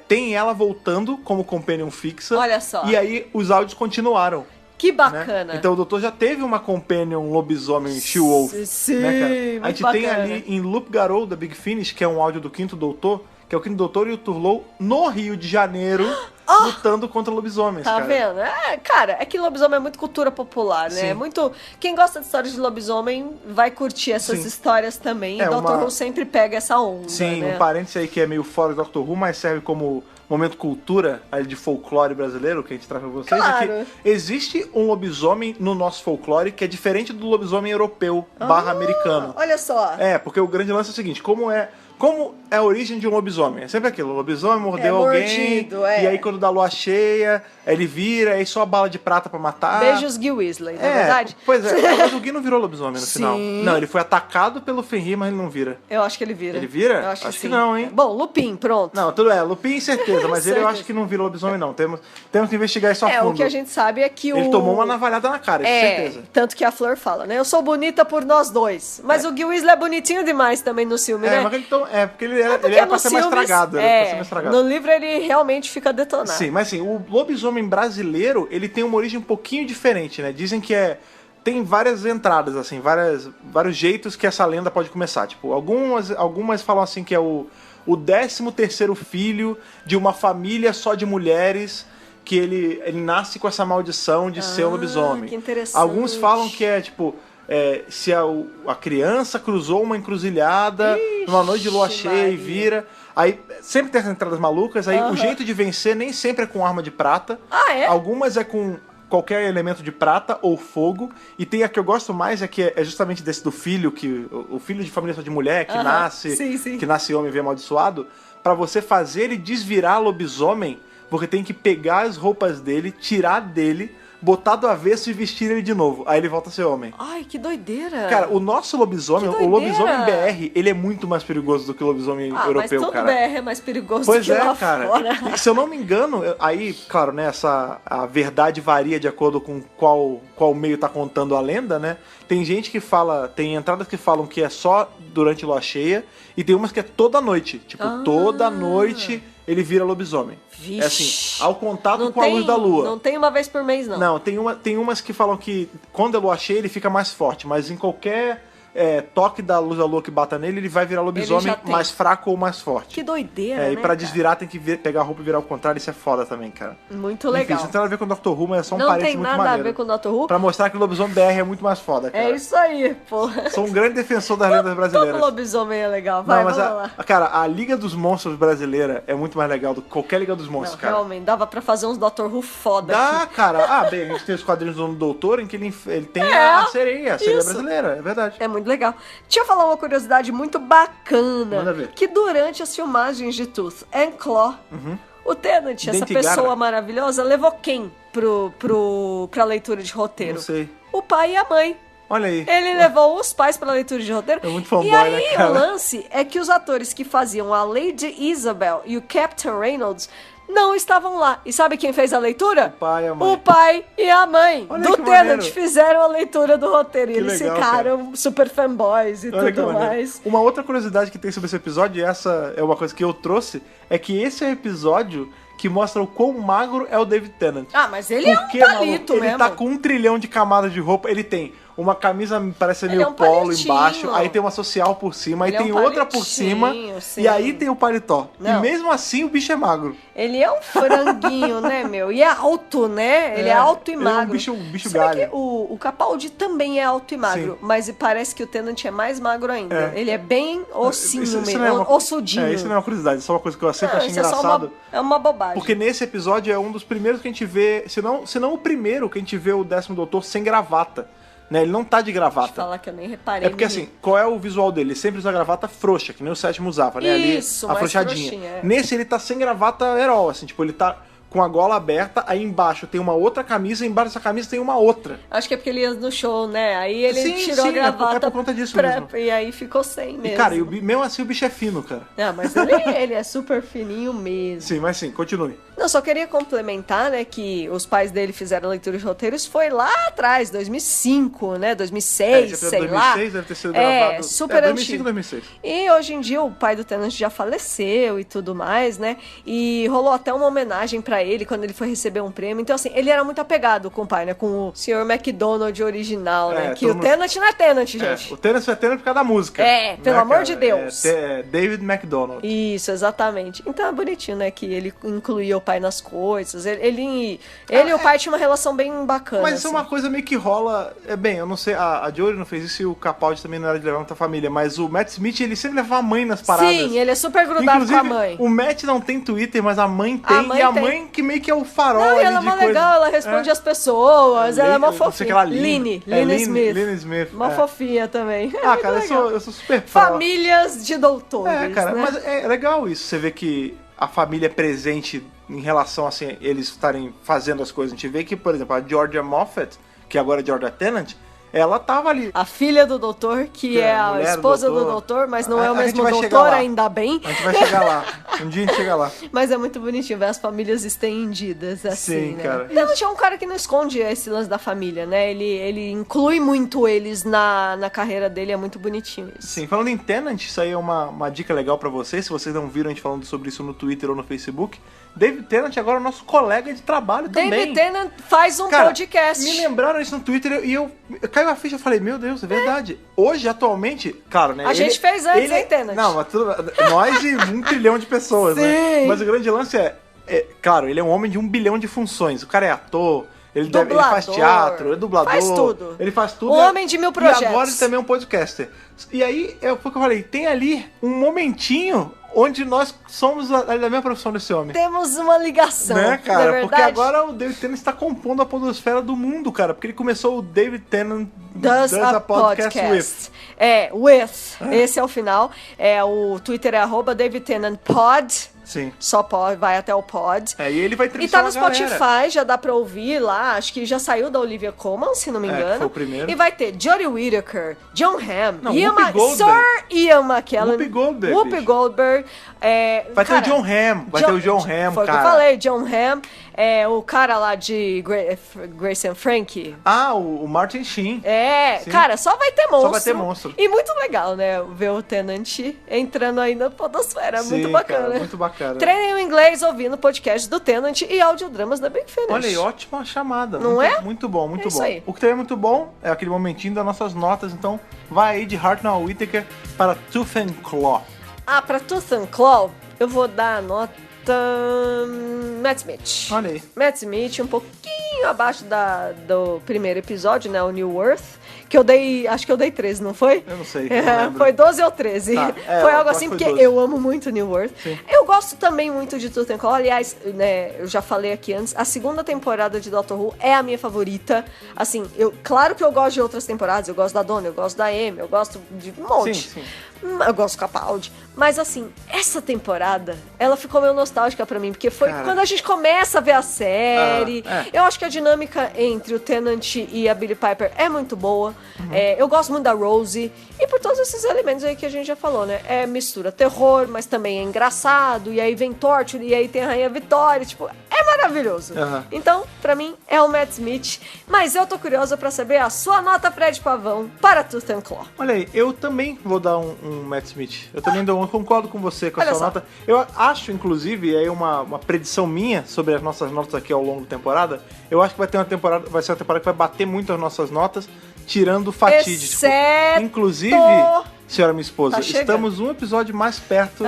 Tem ela voltando como companion fixa. Olha só. E aí os áudios continuaram. Que bacana. Né? Então o doutor já teve uma companion lobisomem She-Wolf. Sim, né, cara? muito A gente bacana. tem ali em Loop Garou, da Big Finish, que é um áudio do 5º doutor, que é o 5º doutor e o Turlough no Rio de Janeiro, lutando contra lobisomens, tá cara. Vendo? Cara, é que lobisomem é muito cultura popular, né? Sim. É muito... Quem gosta de histórias de lobisomem vai curtir essas histórias também. E Dr. Who sempre pega essa onda, Sim, né? um parênteses aí que é meio fora do Doctor Who, mas serve como momento cultura ali de folclore brasileiro, que a gente traz pra vocês. Claro. É que existe um lobisomem no nosso folclore que é diferente do lobisomem europeu / americano. Olha só. Porque o grande lance é o seguinte, como é a origem de um lobisomem? É sempre aquilo, o lobisomem mordeu alguém, mordido, e aí quando dá lua cheia, ele vira, aí só a bala de prata pra matar. Beijos Gil Weasley, não é verdade? Pois é, mas o Gui não virou lobisomem no Sim. final. Não, ele foi atacado pelo Fenrir, mas ele não vira. Eu acho que ele vira. Ele vira? Eu acho que sim. não, hein? Bom, Lupin, pronto. Não, tudo Lupin certeza, mas ele eu acho que não vira lobisomem não. Temos que investigar isso a fundo. O que a gente sabe é que ele tomou uma navalhada na cara, certeza. Tanto que a Fleur fala, né? Eu sou bonita por nós dois. Mas o Gil Weasley é bonitinho demais também no filme, né? Mas porque ele era pra ser mais estragado. No livro ele realmente fica detonado. Sim, mas assim, o lobisomem brasileiro, ele tem uma origem um pouquinho diferente, né? Dizem que tem várias entradas, assim, vários jeitos que essa lenda pode começar. Tipo, algumas falam assim que é o 13º filho de uma família só de mulheres, que ele nasce com essa maldição de ser um lobisomem. Que interessante. Alguns falam que é, tipo... se a criança cruzou uma encruzilhada numa noite de lua cheia e vira. Aí sempre tem essas entradas malucas. Aí o jeito de vencer nem sempre é com arma de prata. Algumas é com qualquer elemento de prata ou fogo. E tem a que eu gosto mais, que é justamente desse do filho, o filho de família só de mulher que nasce, que nasce homem e vem amaldiçoado. Pra você fazer ele desvirar lobisomem, você tem que pegar as roupas dele, tirar dele, botar do avesso e vestir ele de novo. Aí ele volta a ser homem. Ai, que doideira. Cara, o nosso lobisomem, o lobisomem BR, ele é muito mais perigoso do que o lobisomem europeu, mas todo cara. BR é mais perigoso do que lá cara. fora. E, se eu não me engano, aí, claro, né, a verdade varia de acordo com qual meio tá contando a lenda, né? Tem gente que fala, tem entradas que falam que é só durante lua cheia, e tem umas que é toda noite. Tipo, toda noite ele vira lobisomem. Vixe. É assim, ao contato com a luz da lua. Não tem uma vez por mês, não. Não, tem umas que falam que quando é lua cheia ele fica mais forte, mas em qualquer toque da luz da lua que bata nele, ele vai virar lobisomem mais fraco ou mais forte. Que doideira, né? E pra desvirar tem que pegar a roupa e virar ao contrário, isso é foda também, cara. Muito legal. Enfim, isso não tem nada a ver com o Dr. Who, mas é só um parênteses muito maneiro. Não tem nada a ver com o Dr. Who. Pra mostrar que o lobisomem BR é muito mais foda, cara. É isso aí, pô. Sou um grande defensor das lendas brasileiras. Todo lobisomem é legal, vai, vamos lá. Cara, a Liga dos Monstros brasileira é muito mais legal do que qualquer Liga dos Monstros, cara. Realmente, dava pra fazer uns Dr. Who foda aqui. Cara. Bem, a gente tem os quadrinhos do Doutor, em que ele tem a sereia brasileira, é verdade. É muito legal. Deixa eu falar uma curiosidade muito bacana. Manda ver. Que durante as filmagens de Tooth and Claw, o Tennant, essa Dente e pessoa garra. maravilhosa, levou quem pra leitura de roteiro? Não sei. O pai e a mãe. Olha aí. Ele levou os pais pra leitura de roteiro. É muito fanboy, e aí, né, cara? o lance é que os atores que faziam a Lady Isabel e o Captain Reynolds não estavam lá. E sabe quem fez a leitura? O pai e a mãe. O pai e a mãe Olha do que Tenet maneiro. fizeram a leitura do roteiro. E Que eles legal, ficaram super fanboys e Olha que tudo maneiro. mais. Uma outra curiosidade que tem sobre esse episódio, e essa é uma coisa que eu trouxe, é que esse é o episódio que mostra o quão magro é o David Tennant. Ah, mas ele Porque, é um palito maluco, mesmo. ele tá com 1 trilhão de camadas de roupa. Ele tem uma camisa, parece Ele meio é um polo palitinho. embaixo, aí tem uma social por cima, Ele aí é tem um outra por cima, palitinho, sim. e aí tem o paletó. Não. E mesmo assim o bicho é magro. Ele é um franguinho, né, meu? E é alto, né? Ele é alto e ele magro. é um bicho Sabe galho. que o Capaldi também é alto e magro, Sim. mas parece que o Tennant é mais magro ainda. É. Ele é bem ossinho Isso mesmo, não é uma- ossudinho. isso não é uma curiosidade, isso é uma coisa que eu sempre Não, achei isso é só engraçado. é uma bobagem. Porque nesse episódio é um dos primeiros que a gente vê, se não o primeiro que a gente vê o 10º Doutor sem gravata. Né? Ele não tá de Deixa eu gravata. falar que eu nem reparei. É porque assim, qual é o visual dele? Ele sempre usa gravata frouxa, que nem o Sétimo usava, né? Isso, Ali, mais afrouxadinha. frouxinha, é. Nesse ele tá sem gravata herói, assim, tipo, ele tá com a gola aberta, aí embaixo tem uma outra camisa, e embaixo dessa camisa tem uma outra. Acho que é porque ele ia no show, né? Aí ele Sim, tirou sim, a gravata é por conta disso mesmo. e aí ficou sem mesmo. E cara, mesmo assim o bicho é fino, cara. Ah, mas ele é super fininho mesmo. Sim, mas sim, continue. Não, só queria complementar, né, que os pais dele fizeram a leitura de roteiros foi lá atrás, 2005, né, 2006, esse sei 2006 lá. deve ter sido gravado. Super 2005, antigo. 2006. E hoje em dia o pai do Tennant já faleceu e tudo mais, né, e rolou até uma homenagem pra ele quando ele foi receber um prêmio. Então, assim, ele era muito apegado com o pai, né, com o Sr. McDonald original, né, que todo o mundo- Tennant não é Tennant, gente. O Tennant é Tennant por causa da música. É, pelo né, amor cara? de Deus. É David McDonald. Isso, exatamente. Então é bonitinho, né? Que ele incluía o pai nas coisas. Ele e o pai tinham uma relação bem bacana. Mas isso é assim. uma coisa meio que rola. Bem, eu não sei, a Jory não fez isso e o Capaldi também não era de levar muita família, mas o Matt Smith, ele sempre levava a mãe nas paradas. Sim, ele é super grudado Inclusive, com a mãe. o Matt não tem Twitter, mas a mãe tem. A mãe e a tem. mãe que meio que é o farol Não, e ali ela é de mó coisa. legal, ela responde as pessoas, ela é mó Não sei fofinha. que ela Lynn Smith. Lynn Smith. Mó é. fofinha também. Ah, É cara, muito legal. eu sou super fã. Famílias de doutores, É, cara, né? mas é legal isso. Você vê que a família é presente em relação, assim, eles estarem fazendo as coisas. A gente vê que, por exemplo, a Georgia Moffat, que agora é Georgia Tennant, ela tava ali. A filha do doutor, que é a mulher esposa do doutor, mas não é o A gente mesmo vai chegar doutor, lá. ainda bem. A gente vai chegar lá. Um dia a gente chega lá. Mas é muito bonitinho ver as famílias estendidas, assim, Sim, né? cara. Tennant é um cara que não esconde esse lance da família, né? Ele inclui muito eles na carreira dele, é muito bonitinho isso. Sim, falando em Tennant, isso aí é uma dica legal pra vocês. Se vocês não viram a gente falando sobre isso no Twitter ou no Facebook, David Tennant agora é nosso colega de trabalho também. David Tennant faz um Cara, podcast. me lembraram isso no Twitter e eu caiu a ficha e falei, meu Deus, é verdade. Hoje, atualmente, claro, né? A gente fez antes, hein, Tennant? Não, mas nós e 1 trilhão de pessoas, né? Sim. Mas o grande lance claro, ele é um homem de 1 bilhão de funções. O cara é ator, ele Dublador. faz teatro, é dublador. Faz tudo. Ele faz tudo. Um homem de 1000 projetos. E agora ele também é um podcaster. E aí, foi o que eu falei, tem ali um momentinho onde nós somos da mesma profissão desse homem. Temos uma ligação, Né, não é cara? verdade? Porque agora o David Tennant está compondo a podosfera do mundo, cara. Porque ele começou o David Tennant Does a podcast with. Esse é o final. O Twitter é @DavidTennantPod. Sim. Só pode, vai até o pod. E ele vai E entrevistar tá no uma galera. Spotify, já dá pra ouvir lá. Acho que já saiu da Olivia Colman, se não me engano. foi o primeiro. E vai ter Jodie Whittaker, John Hamm, Não, Ian Whoopi Goldberg. Sir Ian McKellen, Whoopi Goldberg, Whoopi bicho. Goldberg. Vai ter o John Hamm. Vai ter o John Hamm, foi o que cara. eu falei, John Hamm. O cara lá de Grace and Frankie. Ah, o Martin Sheen. Sim. Cara, só vai ter monstro. Só vai ter monstro. E muito legal, né? Ver o Tennant entrando aí na podosfera. Sim, muito bacana. cara, muito bacana. Treinem o inglês ouvindo podcast do Tennant e audiodramas da Big Finish. Olha aí, ótima chamada. Não muito, é? Muito bom, muito É isso bom. aí. O que também é muito bom é aquele momentinho das nossas notas. Então, vai aí de Hartnell Whittaker para Tooth and Claw. Pra Tooth and Claw, eu vou dar a nota Matt Smith. Olha aí. Matt Smith, um pouquinho abaixo do primeiro episódio, né? O New Earth. Que eu dei, acho que eu dei 13, não foi? Eu não sei, não lembro. Foi 12 ou 13. Tá, Foi eu algo acho assim, que foi porque 12. eu amo muito New Earth. Sim. Eu gosto também muito de Tooth and Claw. Aliás, né, eu já falei aqui antes, a segunda temporada de Doctor Who é a minha favorita. Assim, claro que eu gosto de outras temporadas, eu gosto da Donna, eu gosto da Amy, eu gosto de um monte. Sim, sim. Eu gosto do Capaldi. Mas assim, essa temporada, ela ficou meio nostálgica pra mim, porque foi quando a gente começa a ver a série. Eu acho que a dinâmica entre o Tennant e a Billie Piper é muito boa. Eu gosto muito da Rosie. E por todos esses elementos aí que a gente já falou, né? É mistura terror, mas também é engraçado. E aí vem Torture, e aí tem a Rainha Vitória. Tipo, é maravilhoso. Então, pra mim, é o Matt Smith. Mas eu tô curiosa pra saber a sua nota, Fred Pavão, para Tooth and Claw. Olha aí, eu também vou dar um Matt Smith. Eu também concordo com você com a sua nota. Eu acho, inclusive, aí uma predição minha sobre as nossas notas aqui ao longo da temporada. Eu acho que vai ser uma temporada que vai bater muito as nossas notas, tirando o fatídico. Inclusive, senhora minha esposa, estamos um episódio mais perto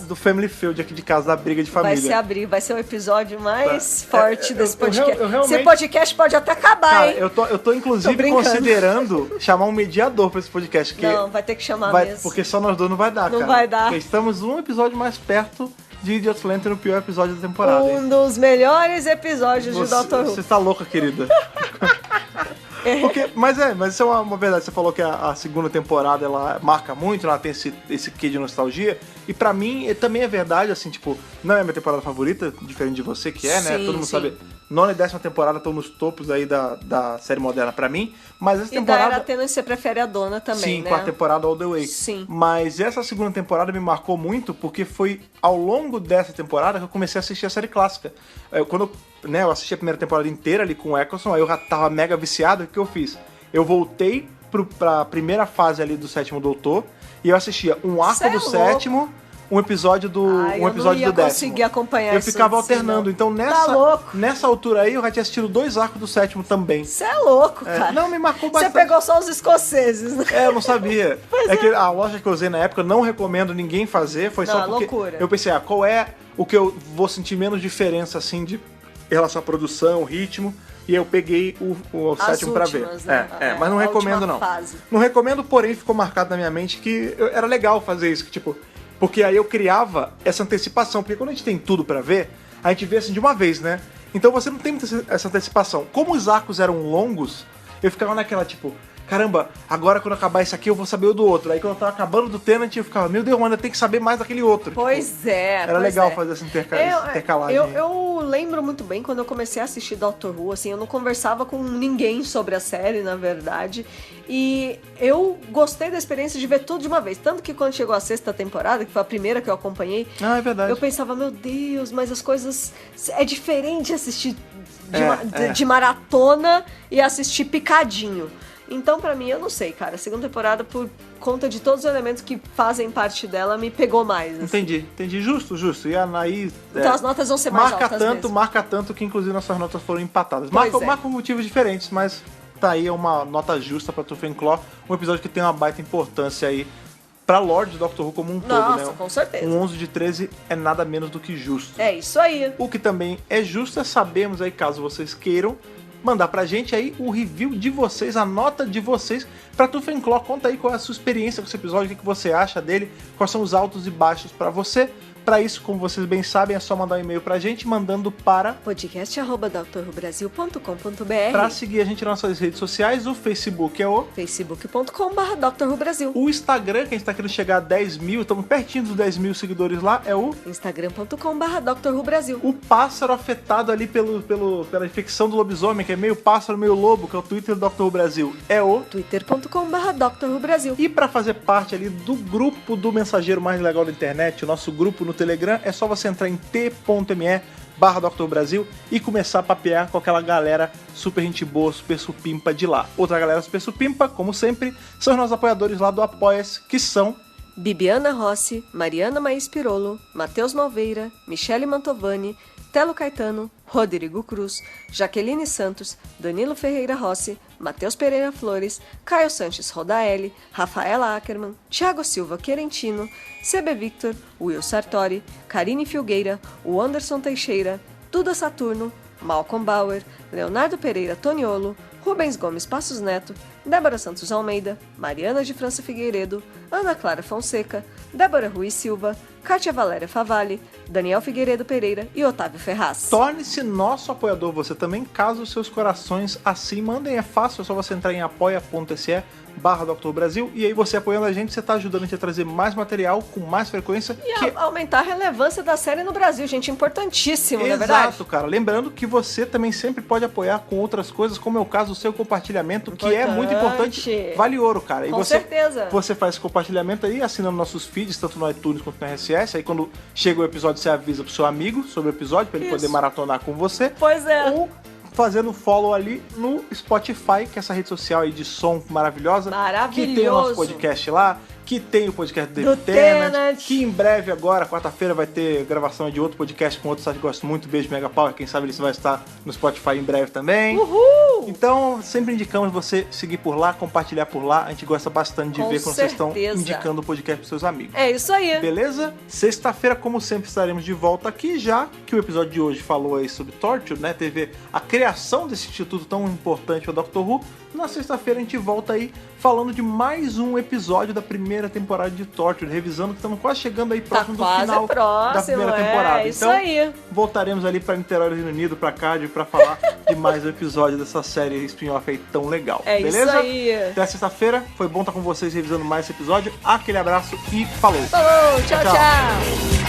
do Family Feud aqui de casa, da briga de família. Vai ser o episódio mais forte desse podcast. Esse podcast pode até acabar, hein? Eu tô inclusive considerando chamar um mediador pra esse podcast. Não, vai ter que chamar mesmo. Porque só nós dois não vai dar, Não vai dar. Porque estamos um episódio mais perto de Idiot Lantern, no pior episódio da temporada. Dos melhores episódios de Doctor Who. Você tá louca, querida. Mas isso é uma verdade. Você falou que a segunda temporada ela marca muito, ela tem esse quê de nostalgia. E pra mim também é verdade, assim, tipo, não é a minha temporada favorita, diferente de você que é, né? Todo mundo sabe. Nona e 10ª temporada estão nos topos aí da série moderna pra mim. Mas essa temporada. E da Era Tennant você prefere a Dona também, sim, né? Com a temporada All the Way. Sim. Mas essa segunda temporada me marcou muito porque foi ao longo dessa temporada que eu comecei a assistir a série clássica. Quando eu assisti a primeira temporada inteira ali com o Eccleston, aí eu já tava mega viciado. O que eu fiz? Eu voltei pra primeira fase ali do Sétimo Doutor e eu assistia um arco do sétimo, um episódio do décimo. Eu não conseguir acompanhar. Eu ficava alternando. Então nessa altura aí eu já tinha assistido 2 arcos do sétimo também. Você é louco, cara. Não, me marcou bastante. Você pegou só os escoceses, né? Eu não sabia. Que a loja que eu usei na época, eu não recomendo ninguém fazer. Foi só porque loucura. Eu pensei, qual é o que eu vou sentir menos diferença, assim, em relação à produção, ritmo. E eu peguei o sétimo pra ver. Né? Mas não recomendo, não. Fase. Não recomendo, porém ficou marcado na minha mente que era legal fazer isso. Que, tipo, porque aí eu criava essa antecipação. Porque quando a gente tem tudo pra ver, a gente vê assim de uma vez, né? Então você não tem muita essa antecipação. Como os arcos eram longos, eu ficava naquela, tipo, caramba, agora quando acabar esse aqui eu vou saber o do outro. Aí quando eu tava acabando do Tennant, eu ficava, meu Deus, mano, eu tenho que saber mais daquele outro. Pois é. Era legal fazer essa intercalagem. Eu lembro muito bem quando eu comecei a assistir Doctor Who, assim, eu não conversava com ninguém sobre a série, na verdade. E eu gostei da experiência de ver tudo de uma vez. Tanto que quando chegou a 6ª temporada, que foi a primeira que eu acompanhei, é verdade. Eu pensava, meu Deus, mas as coisas... É diferente assistir de maratona e assistir picadinho. Então, pra mim, eu não sei, cara. A segunda temporada, por conta de todos os elementos que fazem parte dela, me pegou mais. Assim. Entendi. Justo. E aí... Então as notas vão ser mais altas mesmo. Marca tanto que, inclusive, nossas notas foram empatadas. Marca por motivos diferentes, mas tá aí uma nota justa pra Tooth and Claw. Um episódio que tem uma baita importância aí pra lore de Doctor Who como um todo, né? Nossa, com certeza. Um 11 de 13 é nada menos do que justo. É isso aí. O que também é justo é sabermos aí, caso vocês queiram, mandar pra gente aí o review de vocês, a nota de vocês pra Tooth and Claw. Conta aí qual é a sua experiência com esse episódio, o que você acha dele, quais são os altos e baixos pra você. Pra isso, como vocês bem sabem, é só mandar um e-mail pra gente, mandando para podcast@drwhobrasil.com.br. Pra seguir a gente nas nossas redes sociais, o Facebook é o facebook.com/drwhobrasil. O Instagram, que a gente tá querendo chegar a 10 mil, estamos pertinho dos 10 mil seguidores lá, é o instagram.com/drwhobrasil. O pássaro afetado ali pela infecção do lobisomem, que é meio pássaro, meio lobo, que é o Twitter do Dr. Who Brasil, é o twitter.com/drwhobrasil. E pra fazer parte ali do grupo do mensageiro mais legal da internet, o nosso grupo no Telegram, é só você entrar em t.me/Dr. Brasil e começar a papear com aquela galera super gente boa, super supimpa de lá. Outra galera super supimpa, como sempre, são os nossos apoiadores lá do Apoia-se, que são Bibiana Rossi, Mariana Maís Pirolo, Matheus Malveira, Michele Mantovani, Telo Caetano, Rodrigo Cruz, Jaqueline Santos, Danilo Ferreira Rossi, Matheus Pereira Flores, Caio Sanches Rodaelli, Rafaela Ackerman, Thiago Silva Querentino, CB Victor, Will Sartori, Karine Filgueira, o Anderson Teixeira, Duda Saturno, Malcolm Bauer, Leonardo Pereira Toniolo, Rubens Gomes Passos Neto, Débora Santos Almeida, Mariana de França Figueiredo, Ana Clara Fonseca, Débora Ruiz Silva, Kátia Valéria Favalli, Daniel Figueiredo Pereira e Otávio Ferraz. Torne-se nosso apoiador você também, caso os seus corações assim mandem. É fácil, é só você entrar em apoia.se/Dr. Brasil, e aí você apoiando a gente, você tá ajudando a gente a trazer mais material com mais frequência. E aumentar a relevância da série no Brasil, gente, importantíssimo, não é verdade? Exato, cara. Lembrando que você também sempre pode apoiar com outras coisas, como é o caso do seu compartilhamento, que é muito importante, vale ouro, cara. E com certeza. Você faz esse compartilhamento aí, assinando nossos feeds, tanto no iTunes quanto no RSS, aí quando chega o episódio, você avisa pro seu amigo sobre o episódio, pra ele poder maratonar com você. Pois é. Ou fazendo follow ali no Spotify, que é essa rede social aí de som maravilhosa. Maravilhoso. Que tem o nosso podcast lá, que tem o podcast do David Tennant, que em breve agora, quarta-feira, vai ter gravação de outro podcast com outro site que eu gosto muito, Beijo Mega Power, quem sabe ele vai estar no Spotify em breve também. Uhul! Então, sempre indicamos você seguir por lá, compartilhar por lá, a gente gosta bastante de ver quando vocês estão indicando o podcast pros seus amigos. É isso aí. Beleza? Sexta-feira, como sempre, estaremos de volta aqui, já que o episódio de hoje falou aí sobre Torchwood, né? Teve a criação desse instituto tão importante, o Doctor Who. Na sexta-feira a gente volta aí falando de mais um episódio da primeira temporada de Torchwood, revisando que estamos quase chegando aí próximo do final da primeira temporada. Isso então, aí. Voltaremos ali para Niterói, Reino Unido, para Cádiz, para falar de mais um episódio dessa série spin-off aí tão legal. É beleza? Isso aí. Até sexta-feira. Foi bom estar com vocês revisando mais esse episódio. Aquele abraço e falou. Falou, tchau, tchau.